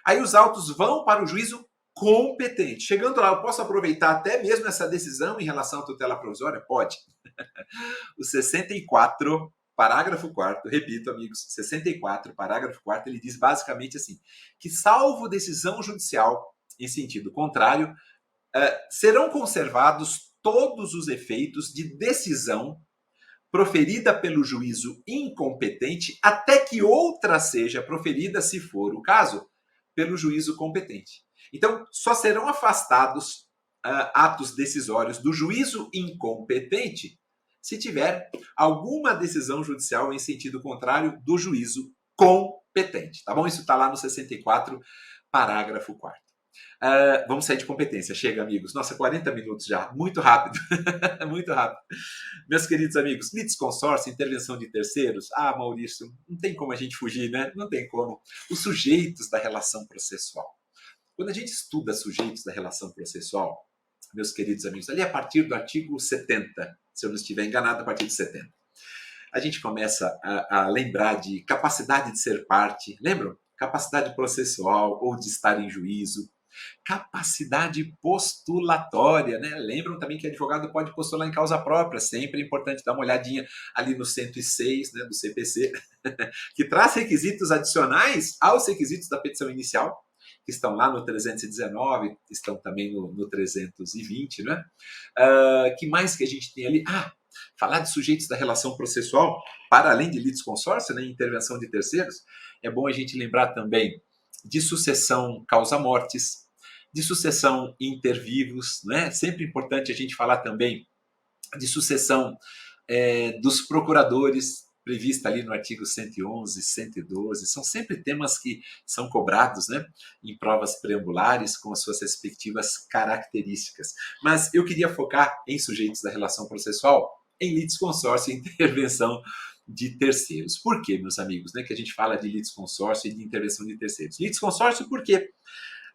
Aí os autos vão para o juízo competente. Chegando lá, eu posso aproveitar até mesmo essa decisão em relação à tutela provisória? Pode. O 64, parágrafo 4º, repito, amigos, 64, parágrafo 4º, ele diz basicamente assim, que salvo decisão judicial em sentido contrário, serão conservados todos os efeitos de decisão proferida pelo juízo incompetente até que outra seja proferida, se for o caso, pelo juízo competente. Então, só serão afastados atos decisórios do juízo incompetente se tiver alguma decisão judicial em sentido contrário do juízo competente, tá bom? Isso está lá no 64, parágrafo 4º. Vamos sair de competência. Chega, amigos. Nossa, 40 minutos já. Muito rápido. Muito rápido. Meus queridos amigos, litisconsórcio, intervenção de terceiros. Maurício, não tem como a gente fugir, né? Não tem como. Os sujeitos da relação processual. Quando a gente estuda sujeitos da relação processual, meus queridos amigos, ali a partir do artigo 70, se eu não estiver enganado, a partir do 70, a gente começa a lembrar de capacidade de ser parte, lembram? Capacidade processual ou de estar em juízo, capacidade postulatória, né? Lembram também que advogado pode postular em causa própria, sempre é importante dar uma olhadinha ali no 106, né, do CPC, que traz requisitos adicionais aos requisitos da petição inicial, que estão lá no 319, estão também no 320, né? Que mais que a gente tem ali? Falar de sujeitos da relação processual, para além de litisconsórcio, né, intervenção de terceiros, é bom a gente lembrar também de sucessão causa-mortis, de sucessão inter-vivos, né? Sempre importante a gente falar também de sucessão dos procuradores, prevista ali no artigo 111, 112, são sempre temas que são cobrados, né, em provas preambulares com as suas respectivas características. Mas eu queria focar em sujeitos da relação processual, em litisconsórcio e intervenção de terceiros. Por quê, meus amigos, né, que a gente fala de litisconsórcio e de intervenção de terceiros? Litisconsórcio por quê?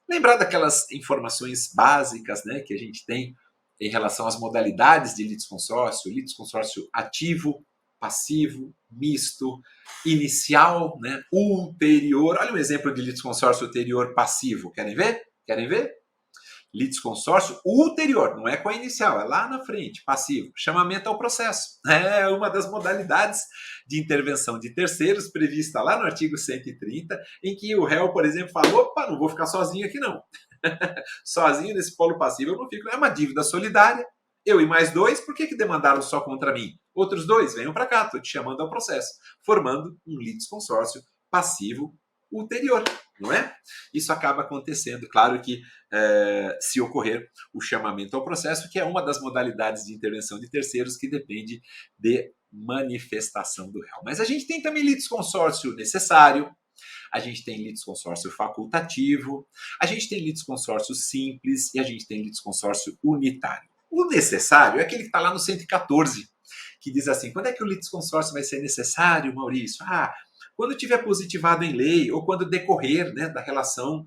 Lembrar daquelas informações básicas, né, que a gente tem em relação às modalidades de litisconsórcio ativo, passivo, misto, inicial, né, ulterior. Olha um exemplo de litisconsórcio ulterior passivo. Querem ver? Querem ver? Litisconsórcio ulterior, não é com a inicial, é lá na frente, passivo. Chamamento ao processo. É uma das modalidades de intervenção de terceiros prevista lá no artigo 130, em que o réu, por exemplo, fala: opa, não vou ficar sozinho aqui não. Sozinho nesse polo passivo eu não fico. É uma dívida solidária. Eu e mais dois, por que demandaram só contra mim? Outros dois, venham para cá, estou te chamando ao processo. Formando um litisconsórcio passivo ulterior, não é? Isso acaba acontecendo, claro que se ocorrer o chamamento ao processo, que é uma das modalidades de intervenção de terceiros que depende de manifestação do réu. Mas a gente tem também litisconsórcio necessário, a gente tem litisconsórcio facultativo, a gente tem litisconsórcio simples e a gente tem litisconsórcio unitário. O necessário é aquele que está lá no 114, que diz assim: quando é que o litisconsórcio vai ser necessário, Maurício? Quando tiver positivado em lei ou quando decorrer, né, da relação,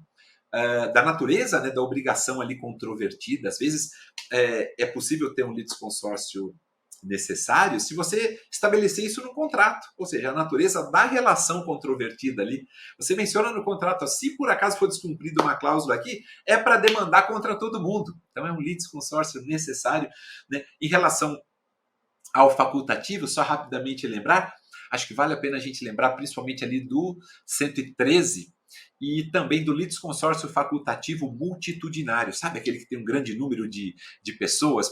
da natureza, né, da obrigação ali controvertida. Às vezes é possível ter um litisconsórcio necessário se você estabelecer isso no contrato, ou seja, a natureza da relação controvertida ali. Você menciona no contrato: se por acaso for descumprida uma cláusula aqui, é para demandar contra todo mundo. Então é um litisconsórcio necessário, né? Em relação ao facultativo, só rapidamente lembrar, acho que vale a pena a gente lembrar principalmente ali do 113 e também do litisconsórcio facultativo multitudinário, sabe? Aquele que tem um grande número de pessoas,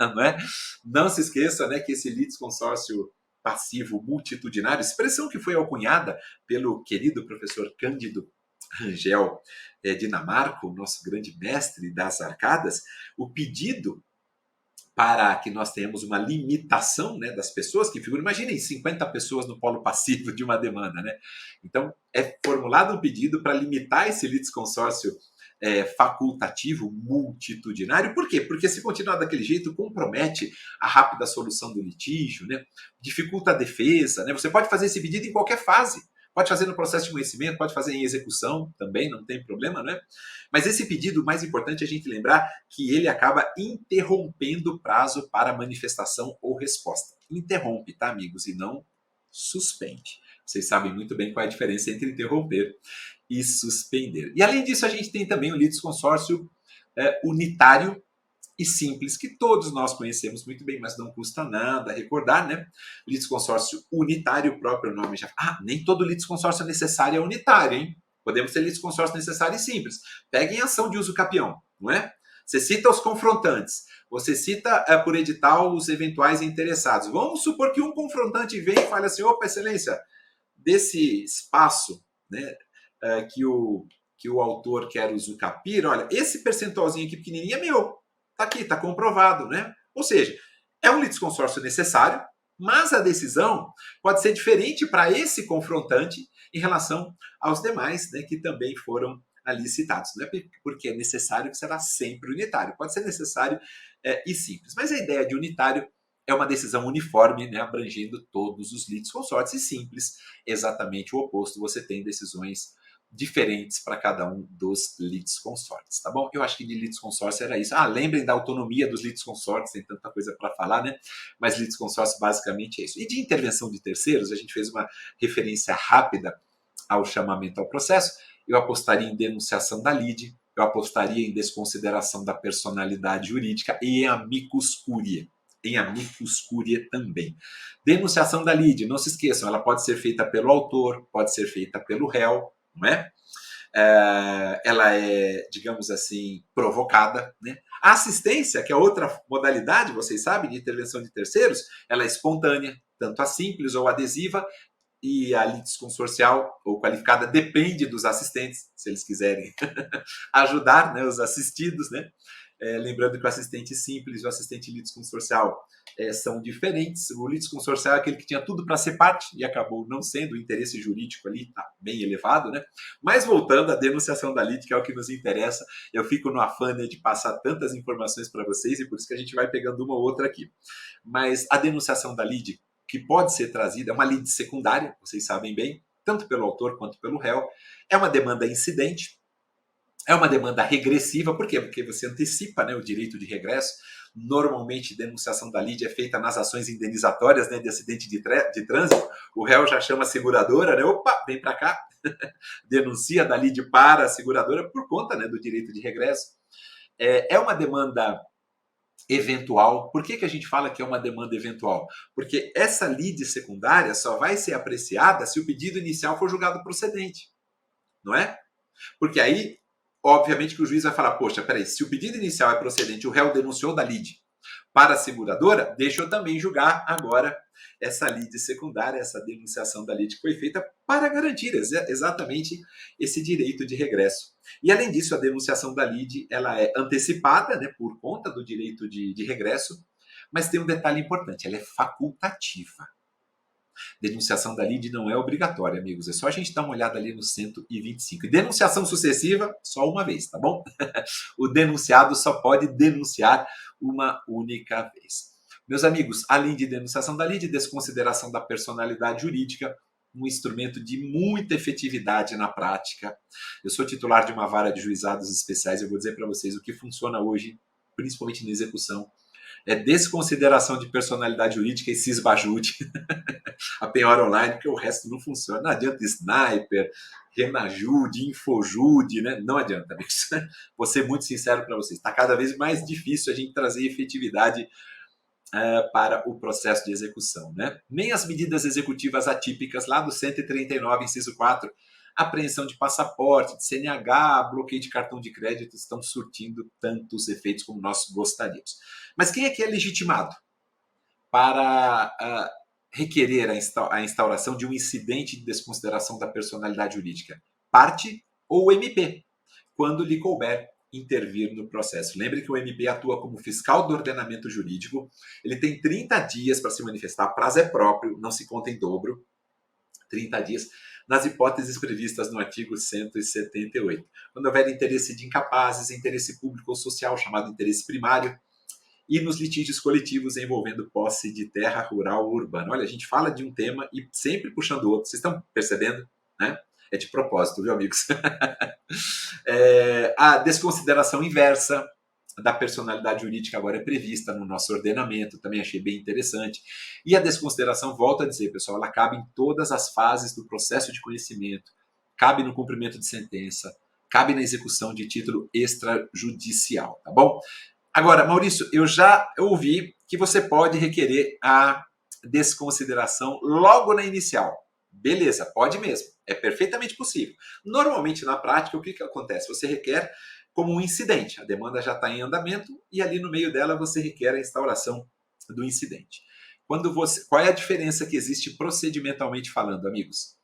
não é? Não se esqueça, né, que esse litisconsórcio passivo multitudinário, expressão que foi alcunhada pelo querido professor Cândido Rangel Dinamarco, nosso grande mestre das arcadas, o pedido para que nós tenhamos uma limitação, né, das pessoas que figuram. Imaginem 50 pessoas no polo passivo de uma demanda, né? Então, é formulado um pedido para limitar esse litisconsórcio facultativo multitudinário. Por quê? Porque se continuar daquele jeito, compromete a rápida solução do litígio, né? Dificulta a defesa, né? Você pode fazer esse pedido em qualquer fase. Pode fazer no processo de conhecimento, pode fazer em execução também, não tem problema, né? Mas esse pedido, o mais importante é a gente lembrar que ele acaba interrompendo o prazo para manifestação ou resposta. Interrompe, tá, amigos? E não suspende. Vocês sabem muito bem qual é a diferença entre interromper e suspender. E além disso, a gente tem também o litisconsórcio unitário e simples, que todos nós conhecemos muito bem, mas não custa nada recordar, né? Litisconsórcio unitário, o próprio nome já... nem todo litisconsórcio necessário é unitário, hein? Podemos ter litisconsórcio necessário e simples. Peguem ação de uso capião, não é? Você cita os confrontantes, você cita por edital os eventuais interessados. Vamos supor que um confrontante vem e fala assim: opa, excelência, desse espaço, né, que o autor quer usucapir, olha, esse percentualzinho aqui pequenininho é meu. Tá aqui, tá comprovado, né? Ou seja, É um litisconsórcio necessário, mas a decisão pode ser diferente para esse confrontante em relação aos demais, né, que também foram ali citados. Não é porque é necessário que será sempre unitário, pode ser necessário e simples. Mas a ideia de unitário é uma decisão uniforme, né, abrangendo todos os litisconsórcios, e simples, exatamente o oposto, você tem decisões diferentes para cada um dos litisconsórcios, tá bom? Eu acho que de litisconsórcio era isso. Lembrem da autonomia dos litisconsórcios, tem tanta coisa para falar, né? Mas litisconsórcio basicamente é isso. E de intervenção de terceiros, a gente fez uma referência rápida ao chamamento ao processo. Eu apostaria em denunciação da lide, eu apostaria em desconsideração da personalidade jurídica e em amicus curiae. Em amicus curiae também. Denunciação da lide, não se esqueçam, ela pode ser feita pelo autor, pode ser feita pelo réu, não é? Ela é, digamos assim, provocada, né? A assistência, que é outra modalidade, vocês sabem, de intervenção de terceiros, ela é espontânea, tanto a simples ou adesiva, e a litisconsorcial ou qualificada depende dos assistentes, se eles quiserem ajudar, né, os assistidos, né? Lembrando que o assistente simples e o assistente litisconsorcial são diferentes. O litisconsorcial é aquele que tinha tudo para ser parte e acabou não sendo. O interesse jurídico ali está bem elevado, né? Mas voltando à denunciação da lide, que é o que nos interessa, eu fico no afã, né, de passar tantas informações para vocês e por isso que a gente vai pegando uma ou outra aqui. Mas a denunciação da lide, que pode ser trazida, é uma lide secundária, vocês sabem bem, tanto pelo autor quanto pelo réu, é uma demanda incidente, é uma demanda regressiva. Por quê? Porque você antecipa, né, o direito de regresso. Normalmente, denunciação da lide é feita nas ações indenizatórias, né, de acidente de trânsito. O réu já chama a seguradora, né? Opa, vem para cá. Denuncia da lide para a seguradora por conta, né, do direito de regresso. É uma demanda eventual. Por que a gente fala que é uma demanda eventual? Porque essa lide secundária só vai ser apreciada se o pedido inicial for julgado procedente, não é? Porque aí, obviamente, que o juiz vai falar, poxa, peraí, se o pedido inicial é procedente, o réu denunciou da lide para a seguradora, deixa eu também julgar agora essa lide secundária, essa denunciação da lide que foi feita para garantir exatamente esse direito de regresso. E, além disso, a denunciação da lide ela é antecipada, né, por conta do direito de regresso, mas tem um detalhe importante, ela é facultativa. Denunciação da lide não é obrigatória, amigos. É só a gente dar uma olhada ali no 125. E denunciação sucessiva, só uma vez, tá bom? O denunciado só pode denunciar uma única vez. Meus amigos, além de denunciação da lide, desconsideração da personalidade jurídica, um instrumento de muita efetividade na prática. Eu sou titular de uma vara de juizados especiais, eu vou dizer para vocês o que funciona hoje, principalmente na execução, é desconsideração de personalidade jurídica e cisbajude. A penhora online, porque o resto não funciona. Não adianta sniper, renajude, infojude, né? Não adianta, amigos. Vou ser muito sincero para vocês. Está cada vez mais difícil a gente trazer efetividade para o processo de execução, né? Nem as medidas executivas atípicas lá do 139, inciso 4, apreensão de passaporte, de CNH, bloqueio de cartão de crédito, estão surtindo tantos efeitos como nós gostaríamos. Mas quem é que é legitimado para requerer a instauração de um incidente de desconsideração da personalidade jurídica? Parte ou MP, quando lhe couber intervir no processo. Lembre que o MP atua como fiscal do ordenamento jurídico, ele tem 30 dias para se manifestar, prazo é próprio, não se conta em dobro, 30 dias, nas hipóteses previstas no artigo 178. Quando houver interesse de incapazes, interesse público ou social, chamado interesse primário, e nos litígios coletivos envolvendo posse de terra rural ou urbana. Olha, a gente fala de um tema e sempre puxando outro. Vocês estão percebendo? Né? É de propósito, viu, amigos? A desconsideração inversa da personalidade jurídica agora é prevista no nosso ordenamento, também achei bem interessante. E a desconsideração, volto a dizer, pessoal, ela cabe em todas as fases do processo de conhecimento, cabe no cumprimento de sentença, cabe na execução de título extrajudicial, tá bom? Agora, Maurício, eu já ouvi que você pode requerer a desconsideração logo na inicial. Beleza, pode mesmo. É perfeitamente possível. Normalmente, na prática, o que acontece? Você requer como um incidente. A demanda já está em andamento e ali no meio dela você requer a instauração do incidente. Qual é a diferença que existe procedimentalmente falando, amigos?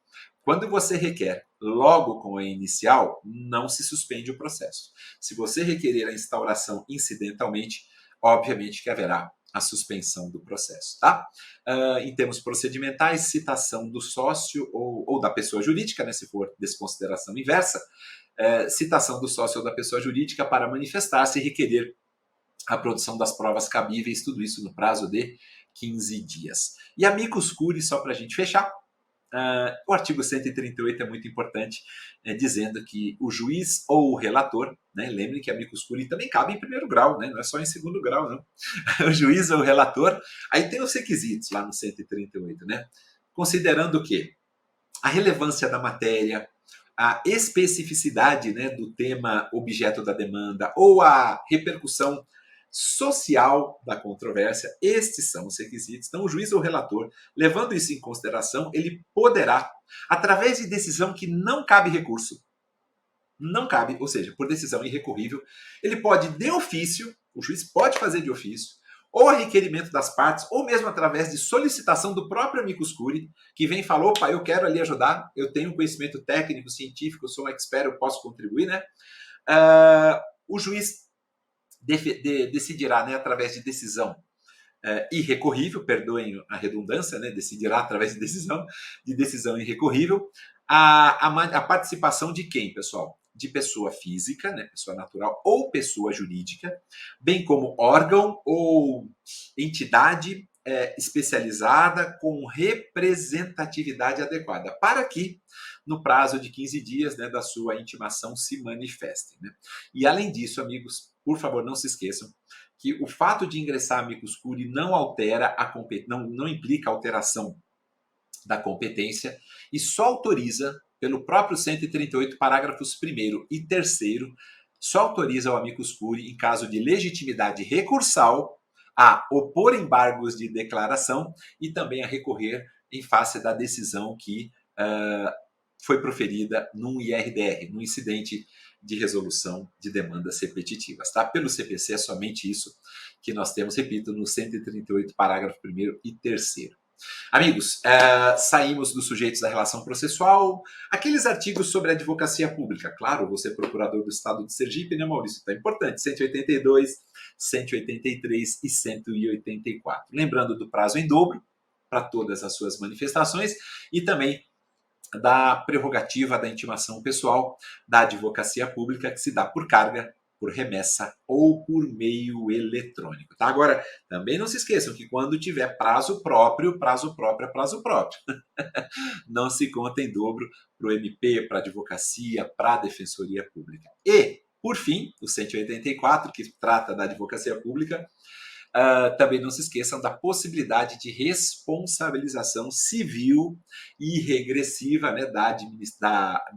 Quando você requer logo com a inicial, não se suspende o processo. Se você requerer a instauração incidentalmente, obviamente que haverá a suspensão do processo, tá? Em termos procedimentais, citação do sócio ou da pessoa jurídica, né, se for desconsideração inversa, citação do sócio ou da pessoa jurídica para manifestar-se e requerer a produção das provas cabíveis, tudo isso no prazo de 15 dias. E amicus curiae, só para a gente fechar, o artigo 138 é muito importante, dizendo que o juiz ou o relator, né, lembrem que amicus curiae também cabe em primeiro grau, né, não é só em segundo grau, não. O juiz ou o relator, aí tem os requisitos lá no 138, né, considerando o quê? A relevância da matéria, a especificidade, né, do tema objeto da demanda ou a repercussão social da controvérsia, estes são os requisitos. Então, o juiz ou relator, levando isso em consideração, ele poderá, através de decisão que não cabe recurso, não cabe, ou seja, por decisão irrecorrível, ele pode, de ofício, o juiz pode fazer de ofício, ou a requerimento das partes, ou mesmo através de solicitação do próprio amicus curiae, que vem e fala, opa, eu quero ali ajudar, eu tenho conhecimento técnico, científico, eu sou um expert, eu posso contribuir, né? O juiz decidirá, né, através de decisão irrecorrível, perdoem a redundância, né, decidirá através de decisão irrecorrível, a participação de quem, pessoal? De pessoa física, né, pessoa natural ou pessoa jurídica, bem como órgão ou entidade especializada com representatividade adequada, para que, no prazo de 15 dias, né, da sua intimação, se manifestem. Né? E, além disso, amigos, por favor, não se esqueçam que o fato de ingressar amicus curiae não altera a não implica alteração da competência e só autoriza, pelo próprio 138, parágrafos 1º e 3º, só autoriza o amicus curiae, em caso de legitimidade recursal, a opor embargos de declaração e também a recorrer em face da decisão que foi proferida num IRDR, num incidente de resolução de demandas repetitivas. Tá? Pelo CPC é somente isso que nós temos, repito, no 138, parágrafo 1º e 3º. Amigos, saímos dos sujeitos da relação processual, aqueles artigos sobre advocacia pública. Claro, você procurador do Estado de Sergipe, né, Maurício? Está importante, 182, 183 e 184. Lembrando do prazo em dobro para todas as suas manifestações e também da prerrogativa da intimação pessoal da advocacia pública, que se dá por carga, por remessa ou por meio eletrônico. Tá? Agora, também não se esqueçam que quando tiver prazo próprio é prazo próprio. Não se conta em dobro para o MP, para a advocacia, para a defensoria pública. E, por fim, o 184, que trata da advocacia pública, também não se esqueçam da possibilidade de responsabilização civil e regressiva, né,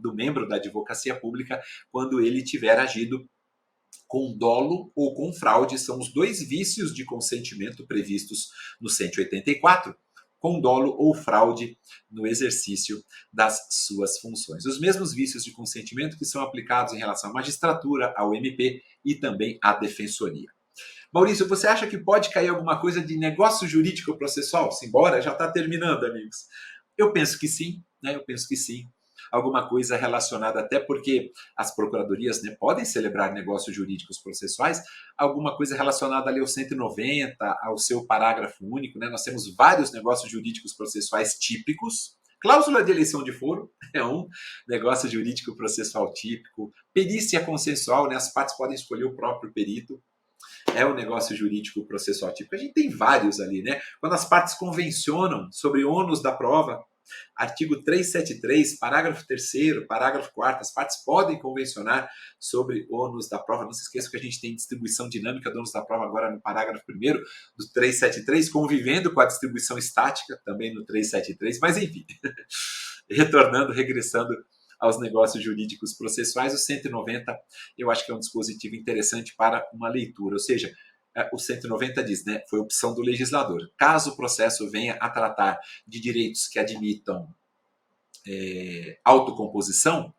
do membro da advocacia pública quando ele tiver agido com dolo ou com fraude. São os dois vícios de consentimento previstos no 184, com dolo ou fraude no exercício das suas funções. Os mesmos vícios de consentimento que são aplicados em relação à magistratura, ao MP e também à defensoria. Maurício, você acha que pode cair alguma coisa de negócio jurídico processual? Simbora, já está terminando, amigos. Eu penso que sim, né? Eu penso que sim. Alguma coisa relacionada, até porque as procuradorias, né, podem celebrar negócios jurídicos processuais, alguma coisa relacionada ali ao 190, ao seu parágrafo único, né? Nós temos vários negócios jurídicos processuais típicos. Cláusula de eleição de foro é um negócio jurídico processual típico. Perícia consensual, né? As partes podem escolher o próprio perito. É o negócio jurídico processual típico. A gente tem vários ali, né? Quando as partes convencionam sobre ônus da prova, artigo 373, parágrafo 3º, parágrafo 4º, as partes podem convencionar sobre ônus da prova. Não se esqueça que a gente tem distribuição dinâmica do ônus da prova agora no parágrafo 1º do 373, convivendo com a distribuição estática também no 373, mas enfim, regressando aos negócios jurídicos processuais, o 190 eu acho que é um dispositivo interessante para uma leitura, ou seja, o 190 diz, né, foi opção do legislador. Caso o processo venha a tratar de direitos que admitam autocomposição,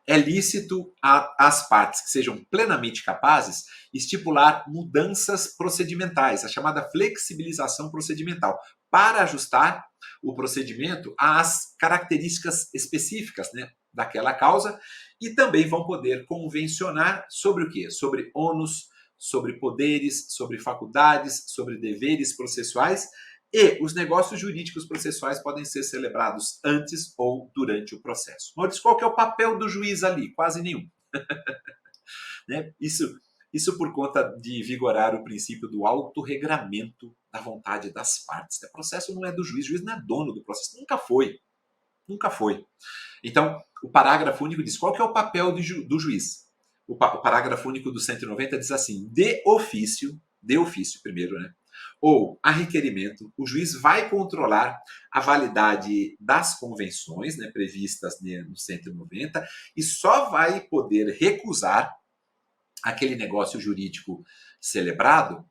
é lícito às partes que sejam plenamente capazes estipular mudanças procedimentais, a chamada flexibilização procedimental, para ajustar o procedimento às características específicas, né, daquela causa, e também vão poder convencionar sobre o quê? Sobre ônus, sobre poderes, sobre faculdades, sobre deveres processuais, e os negócios jurídicos processuais podem ser celebrados antes ou durante o processo. Maurício, qual que é o papel do juiz ali? Quase nenhum. Né? Isso por conta de vigorar o princípio do autorregramento da vontade das partes. O processo não é do juiz, o juiz não é dono do processo, nunca foi. Nunca foi. Então, o parágrafo único diz qual que é o papel do juiz. O parágrafo único do 190 diz assim: de ofício primeiro, né? Ou a requerimento, o juiz vai controlar a validade das convenções, né, previstas no 190 e só vai poder recusar aquele negócio jurídico celebrado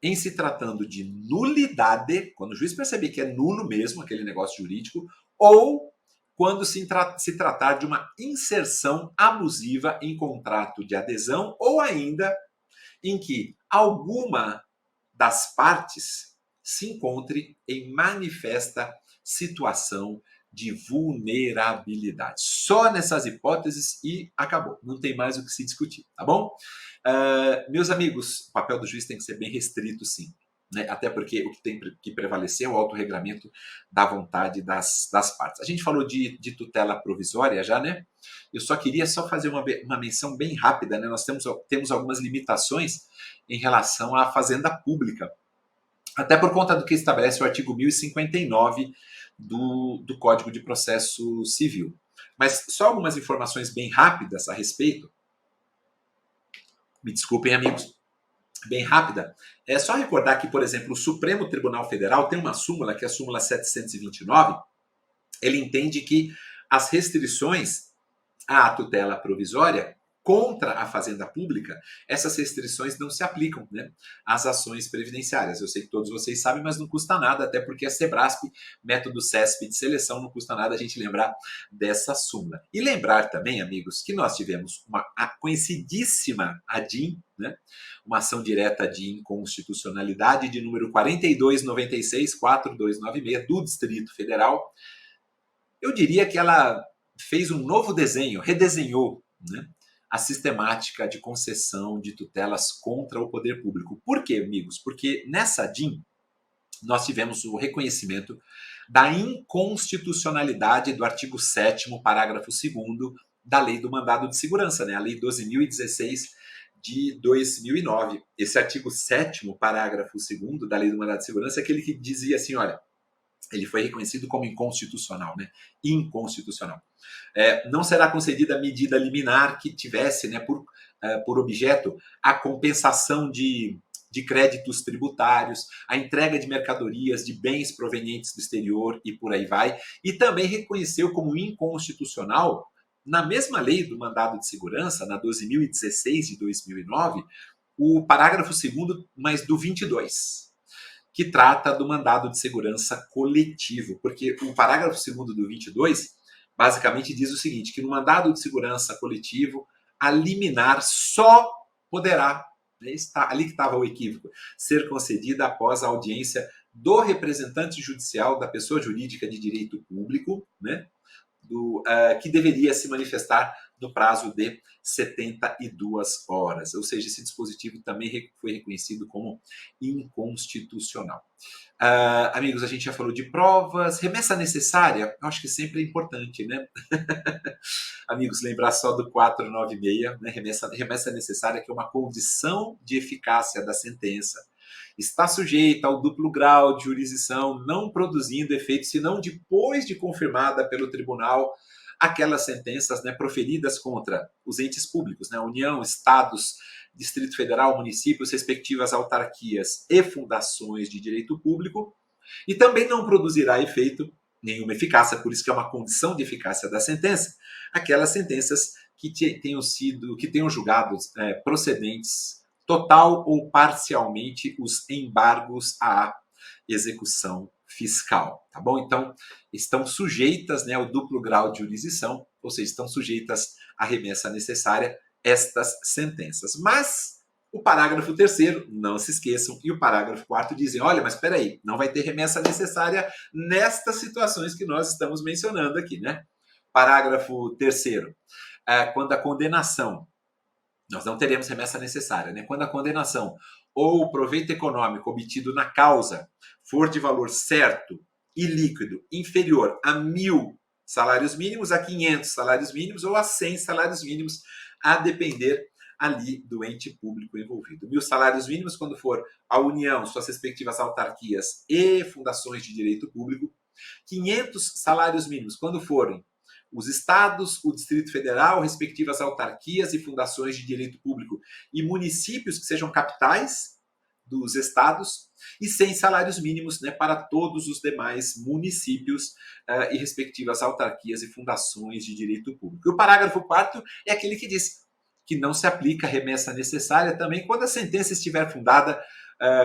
em se tratando de nulidade, quando o juiz perceber que é nulo mesmo aquele negócio jurídico, ou quando se tratar de uma inserção abusiva em contrato de adesão, ou ainda em que alguma das partes se encontre em manifesta situação de vulnerabilidade. Só nessas hipóteses e acabou. Não tem mais o que se discutir, tá bom? Meus amigos, o papel do juiz tem que ser bem restrito, sim. Né? Até porque o que tem que prevalecer é o autorregramento da vontade das partes. A gente falou de tutela provisória já, né? Eu só queria fazer uma menção bem rápida, né? Nós temos algumas limitações em relação à fazenda pública, até por conta do que estabelece o artigo 1059 do Código de Processo Civil. Mas só algumas informações bem rápidas a respeito. Me desculpem, amigos. Bem rápida. É só recordar que, por exemplo, o Supremo Tribunal Federal tem uma súmula, que é a súmula 729. Ele entende que as restrições à tutela provisória contra a fazenda pública, essas restrições não se aplicam, né, às ações previdenciárias. Eu sei que todos vocês sabem, mas não custa nada, até porque a Sebrasp, método CESP de seleção, não custa nada a gente lembrar dessa súmula. E lembrar também, amigos, que nós tivemos a conhecidíssima ADIM, né, uma ação direta de inconstitucionalidade de número 4296-4296 do Distrito Federal. Eu diria que ela fez um novo desenho, redesenhou, né, a sistemática de concessão de tutelas contra o poder público. Por quê, amigos? Porque nessa DIN nós tivemos o reconhecimento da inconstitucionalidade do artigo 7º, parágrafo 2º da Lei do Mandado de Segurança, né? A Lei 12.016 de 2009. Esse artigo 7º, parágrafo 2º da Lei do Mandado de Segurança é aquele que dizia assim, olha, ele foi reconhecido como inconstitucional, né? Inconstitucional. Não será concedida medida liminar que tivesse, né, por objeto a compensação de créditos tributários, a entrega de mercadorias, de bens provenientes do exterior e por aí vai. E também reconheceu como inconstitucional, na mesma lei do mandado de segurança, na 12.016 de 2009, o parágrafo 2º, mas do 22, que trata do mandado de segurança coletivo, porque o parágrafo 2º do 22 basicamente diz o seguinte, que no mandado de segurança coletivo, a liminar só poderá, né, ali que estava o equívoco, ser concedida após a audiência do representante judicial da pessoa jurídica de direito público, né, que deveria se manifestar no prazo de 72 horas. Ou seja, esse dispositivo também foi reconhecido como inconstitucional. Amigos, a gente já falou de provas. Remessa necessária, eu acho que sempre é importante, né? Amigos, lembrar só do 496, né? Remessa necessária, que é uma condição de eficácia da sentença, está sujeita ao duplo grau de jurisdição, não produzindo efeito senão depois de confirmada pelo tribunal aquelas sentenças, né, proferidas contra os entes públicos, né, União, Estados, Distrito Federal, municípios, respectivas autarquias e fundações de direito público, e também não produzirá efeito nenhuma eficácia, por isso que é uma condição de eficácia da sentença, aquelas sentenças que tenham julgado procedentes total ou parcialmente os embargos à execução fiscal, tá bom? Então, estão sujeitas, né, ao duplo grau de jurisdição, ou seja, estão sujeitas à remessa necessária estas sentenças. Mas o parágrafo 3º, não se esqueçam, e o parágrafo 4º dizem, olha, mas espera aí, não vai ter remessa necessária nestas situações que nós estamos mencionando aqui, né? Parágrafo 3º, quando a condenação nós não teremos remessa necessária, né? Quando a condenação ou o proveito econômico obtido na causa for de valor certo e líquido inferior a 1.000 salários mínimos, a 500 salários mínimos ou a 100 salários mínimos, a depender ali do ente público envolvido. 1.000 salários mínimos quando for a União, suas respectivas autarquias e fundações de direito público. 500 salários mínimos quando forem os estados, o Distrito Federal, respectivas autarquias e fundações de direito público e municípios que sejam capitais dos estados, e 100 salários mínimos, né, para todos os demais municípios e respectivas autarquias e fundações de direito público. E o parágrafo 4º é aquele que diz que não se aplica remessa necessária também quando a sentença estiver fundada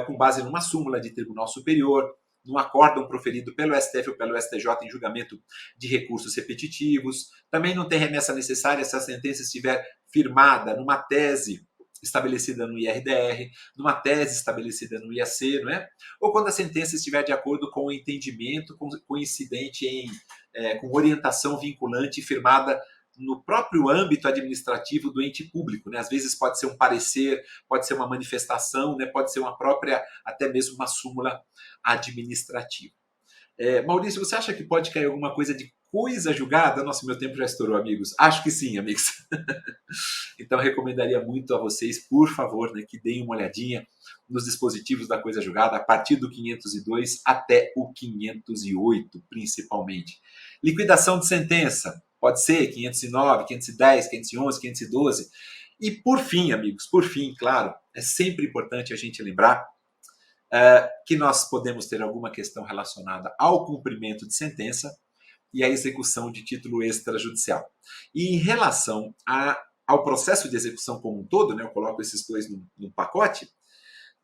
com base numa súmula de tribunal superior, num acórdão proferido pelo STF ou pelo STJ em julgamento de recursos repetitivos. Também não tem remessa necessária se a sentença estiver firmada numa tese estabelecida no IRDR, numa tese estabelecida no IAC, não é? Ou quando a sentença estiver de acordo com o entendimento coincidente com orientação vinculante firmada no próprio âmbito administrativo do ente público, né? Às vezes pode ser um parecer, pode ser uma manifestação, né? Pode ser uma própria, até mesmo uma súmula administrativa. Maurício, você acha que pode cair alguma coisa de coisa julgada? Nossa, meu tempo já estourou, amigos. Acho que sim, amigos. Então, recomendaria muito a vocês, por favor, né, que deem uma olhadinha nos dispositivos da coisa julgada, a partir do 502 até o 508, principalmente. Liquidação de sentença, pode ser 509, 510, 511, 512. E, por fim, amigos, por fim, claro, é sempre importante a gente lembrar que nós podemos ter alguma questão relacionada ao cumprimento de sentença e à execução de título extrajudicial. E em relação ao processo de execução como um todo, né, eu coloco esses dois num pacote,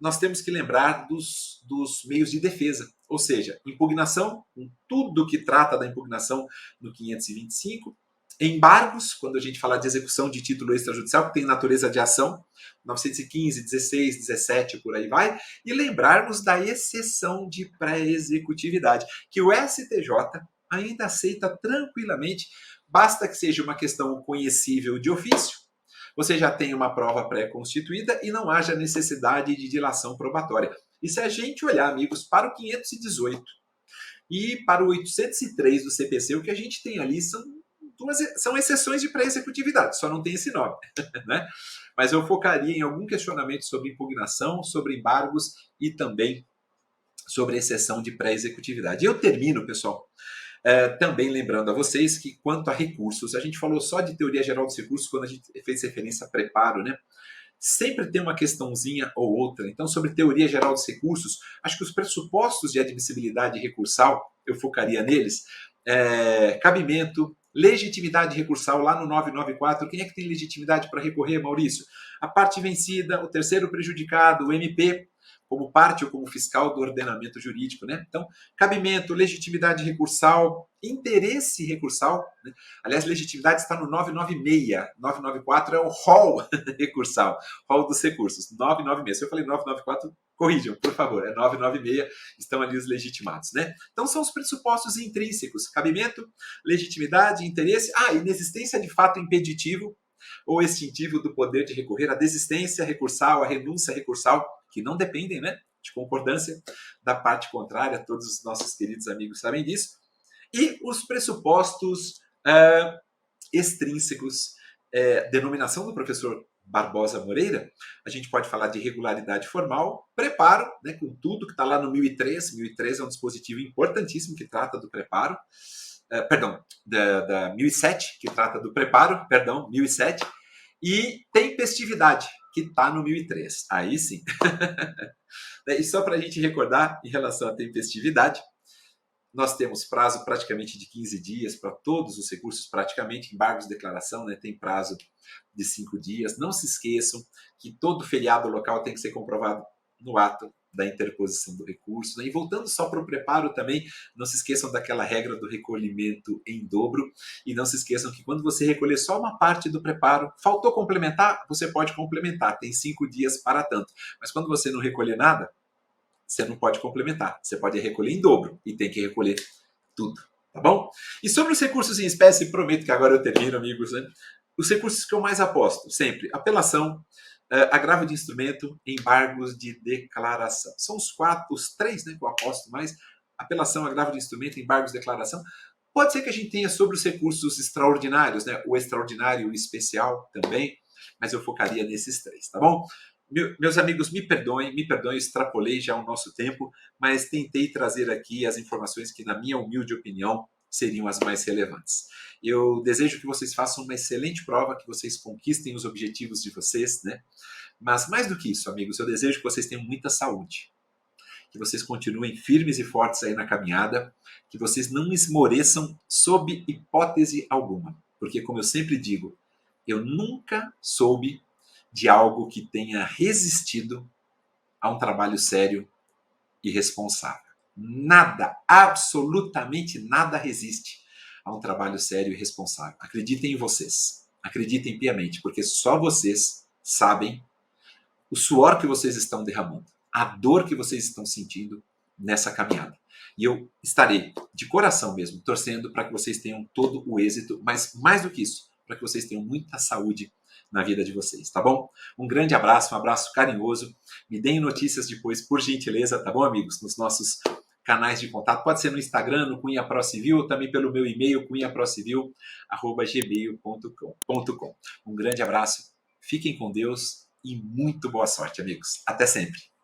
nós temos que lembrar dos meios de defesa, ou seja, impugnação, com tudo que trata da impugnação no 525, embargos, quando a gente fala de execução de título extrajudicial, que tem natureza de ação, 915, 16, 17, por aí vai, e lembrarmos da exceção de pré-executividade, que o STJ ainda aceita tranquilamente, basta que seja uma questão conhecível de ofício, você já tem uma prova pré-constituída e não haja necessidade de dilação probatória. E se a gente olhar, amigos, para o 518 e para o 803 do CPC, o que a gente tem ali são exceções de pré-executividade, só não tem esse nome, né? Mas eu focaria em algum questionamento sobre impugnação, sobre embargos e também sobre exceção de pré-executividade. E eu termino, pessoal, também lembrando a vocês que, quanto a recursos, a gente falou só de teoria geral dos recursos quando a gente fez referência a preparo, né? Sempre tem uma questãozinha ou outra. Então, sobre teoria geral dos recursos, acho que os pressupostos de admissibilidade recursal, eu focaria neles. Cabimento, legitimidade recursal, lá no 994. Quem é que tem legitimidade para recorrer, Maurício? A parte vencida, o terceiro prejudicado, o MP, como parte ou como fiscal do ordenamento jurídico, né? Então, cabimento, legitimidade recursal, interesse recursal, né? Aliás, legitimidade está no 996, 994 é o rol recursal, rol dos recursos, 996. Se eu falei 994, corrijam, por favor, é 996, estão ali os legitimados, né? Então, são os pressupostos intrínsecos, cabimento, legitimidade, interesse, inexistência de fato impeditivo ou extintivo do poder de recorrer, a desistência recursal, a renúncia recursal, que não dependem, né, de concordância da parte contrária, todos os nossos queridos amigos sabem disso, e os pressupostos extrínsecos, denominação do professor Barbosa Moreira, a gente pode falar de regularidade formal, preparo, né, com tudo que está lá no 1003, 1003 é um dispositivo importantíssimo que trata do preparo, da 1007, que trata do preparo, 1007, e tempestividade, que está no 1003. Aí sim. E só para a gente recordar, em relação à tempestividade, nós temos prazo praticamente de 15 dias para todos os recursos, praticamente, embargos de declaração, né, tem prazo de 5 dias. Não se esqueçam que todo feriado local tem que ser comprovado no ato da interposição do recurso, né? E voltando só para o preparo também, não se esqueçam daquela regra do recolhimento em dobro, e não se esqueçam que quando você recolher só uma parte do preparo, faltou complementar, você pode complementar, tem 5 dias para tanto. Mas quando você não recolher nada, você não pode complementar, você pode recolher em dobro, e tem que recolher tudo, tá bom? E sobre os recursos em espécie, prometo que agora eu termino, amigos, né? os recursos que eu mais aposto, sempre, apelação, agravo de instrumento, embargos de declaração. São os três, né, que eu aposto mais: apelação, agravo de instrumento, embargos de declaração. Pode ser que a gente tenha sobre os recursos extraordinários, né, o extraordinário e o especial também, mas eu focaria nesses três, tá bom? Meus amigos, me perdoem, eu extrapolei já o nosso tempo, mas tentei trazer aqui as informações que, na minha humilde opinião, seriam as mais relevantes. Eu desejo que vocês façam uma excelente prova, que vocês conquistem os objetivos de vocês, né? Mas mais do que isso, amigos, eu desejo que vocês tenham muita saúde, que vocês continuem firmes e fortes aí na caminhada, que vocês não esmoreçam sob hipótese alguma, porque, como eu sempre digo, eu nunca soube de algo que tenha resistido a um trabalho sério e responsável. Nada, absolutamente nada resiste a um trabalho sério e responsável. Acreditem em vocês. Acreditem piamente, porque só vocês sabem o suor que vocês estão derramando, a dor que vocês estão sentindo nessa caminhada. E eu estarei, de coração mesmo, torcendo para que vocês tenham todo o êxito, mas mais do que isso, para que vocês tenham muita saúde na vida de vocês, tá bom? Um grande abraço, um abraço carinhoso. Me deem notícias depois, por gentileza, tá bom, amigos? Nos nossos canais de contato. Pode ser no Instagram, no Cunha Pro Civil, ou também pelo meu e-mail, cunhaprocivil@gmail.com. Um grande abraço, fiquem com Deus e muito boa sorte, amigos. Até sempre.